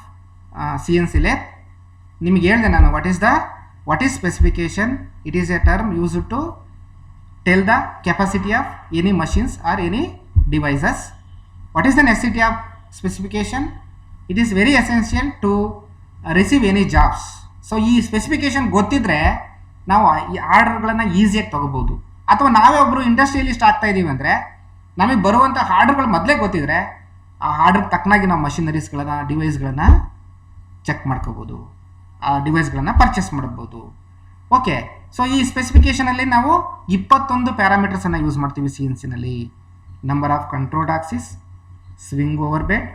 CNC ಲೇತ್. ನಿಮಗೆ ಹೇಳಿದೆ ನಾನು, what is specification? It is a term used to tell the capacity of any machines or any devices. What is the necessity of specification? It is very essential to receive any jobs. So ಈ specification ಗೊತ್ತಿದ್ರೆ ನಾವು ಈ ಆರ್ಡರ್ಗಳನ್ನು ಈಸಿಯಾಗಿ ತೊಗೋಬೋದು. ಅಥವಾ ನಾವೇ ಒಬ್ಬರು industrialist ಆಗ್ತಾ ಇದ್ದೀವಿ ಅಂದರೆ ನಮಗೆ ಬರುವಂಥ ಆರ್ಡರ್ಗಳು ಮೊದಲೇ ಗೊತ್ತಿದ್ರೆ ಆ ಆರ್ಡರ್ಗೆ ತಕ್ಕನಾಗಿ ನಾವು ಮಷಿನರೀಸ್ಗಳನ್ನು, ಡಿವೈಸ್ಗಳನ್ನು ಚೆಕ್ ಮಾಡ್ಕೋಬೋದು, ಆ ಡಿವೈಸ್ಗಳನ್ನು ಪರ್ಚೇಸ್ ಮಾಡ್ಬೋದು. ಓಕೆ, ಸೊ ಈ ಸ್ಪೆಸಿಫಿಕೇಷನಲ್ಲಿ ನಾವು 21 ಪ್ಯಾರಾಮೀಟರ್ಸನ್ನು ಯೂಸ್ ಮಾಡ್ತೀವಿ CNCನಲ್ಲಿ. Number of controlled axis, swing over bed,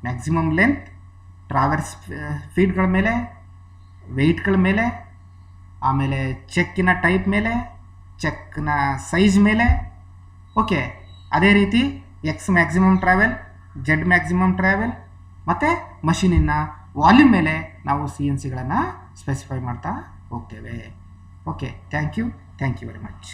maximum length, traverse ಫೀಡ್ಗಳ ಮೇಲೆ, ವೆಯ್ಟ್ಗಳ ಮೇಲೆ, ಆಮೇಲೆ ಚೆಕ್ಕಿನ ಟೈಪ್ ಮೇಲೆ, ಚೆಕ್ನ ಸೈಜ್ ಮೇಲೆ. ಓಕೆ, ಅದೇ ರೀತಿ X maximum travel, Z maximum travel ಮತ್ತು ಮಷೀನಿನ ವಾಲ್ಯೂಮ್ ಮೇಲೆ ನಾವು CNCಗಳನ್ನು ಸ್ಪೆಸಿಫೈ ಮಾಡ್ತಾ ಹೋಗ್ತೇವೆ. Okay, thank you very much.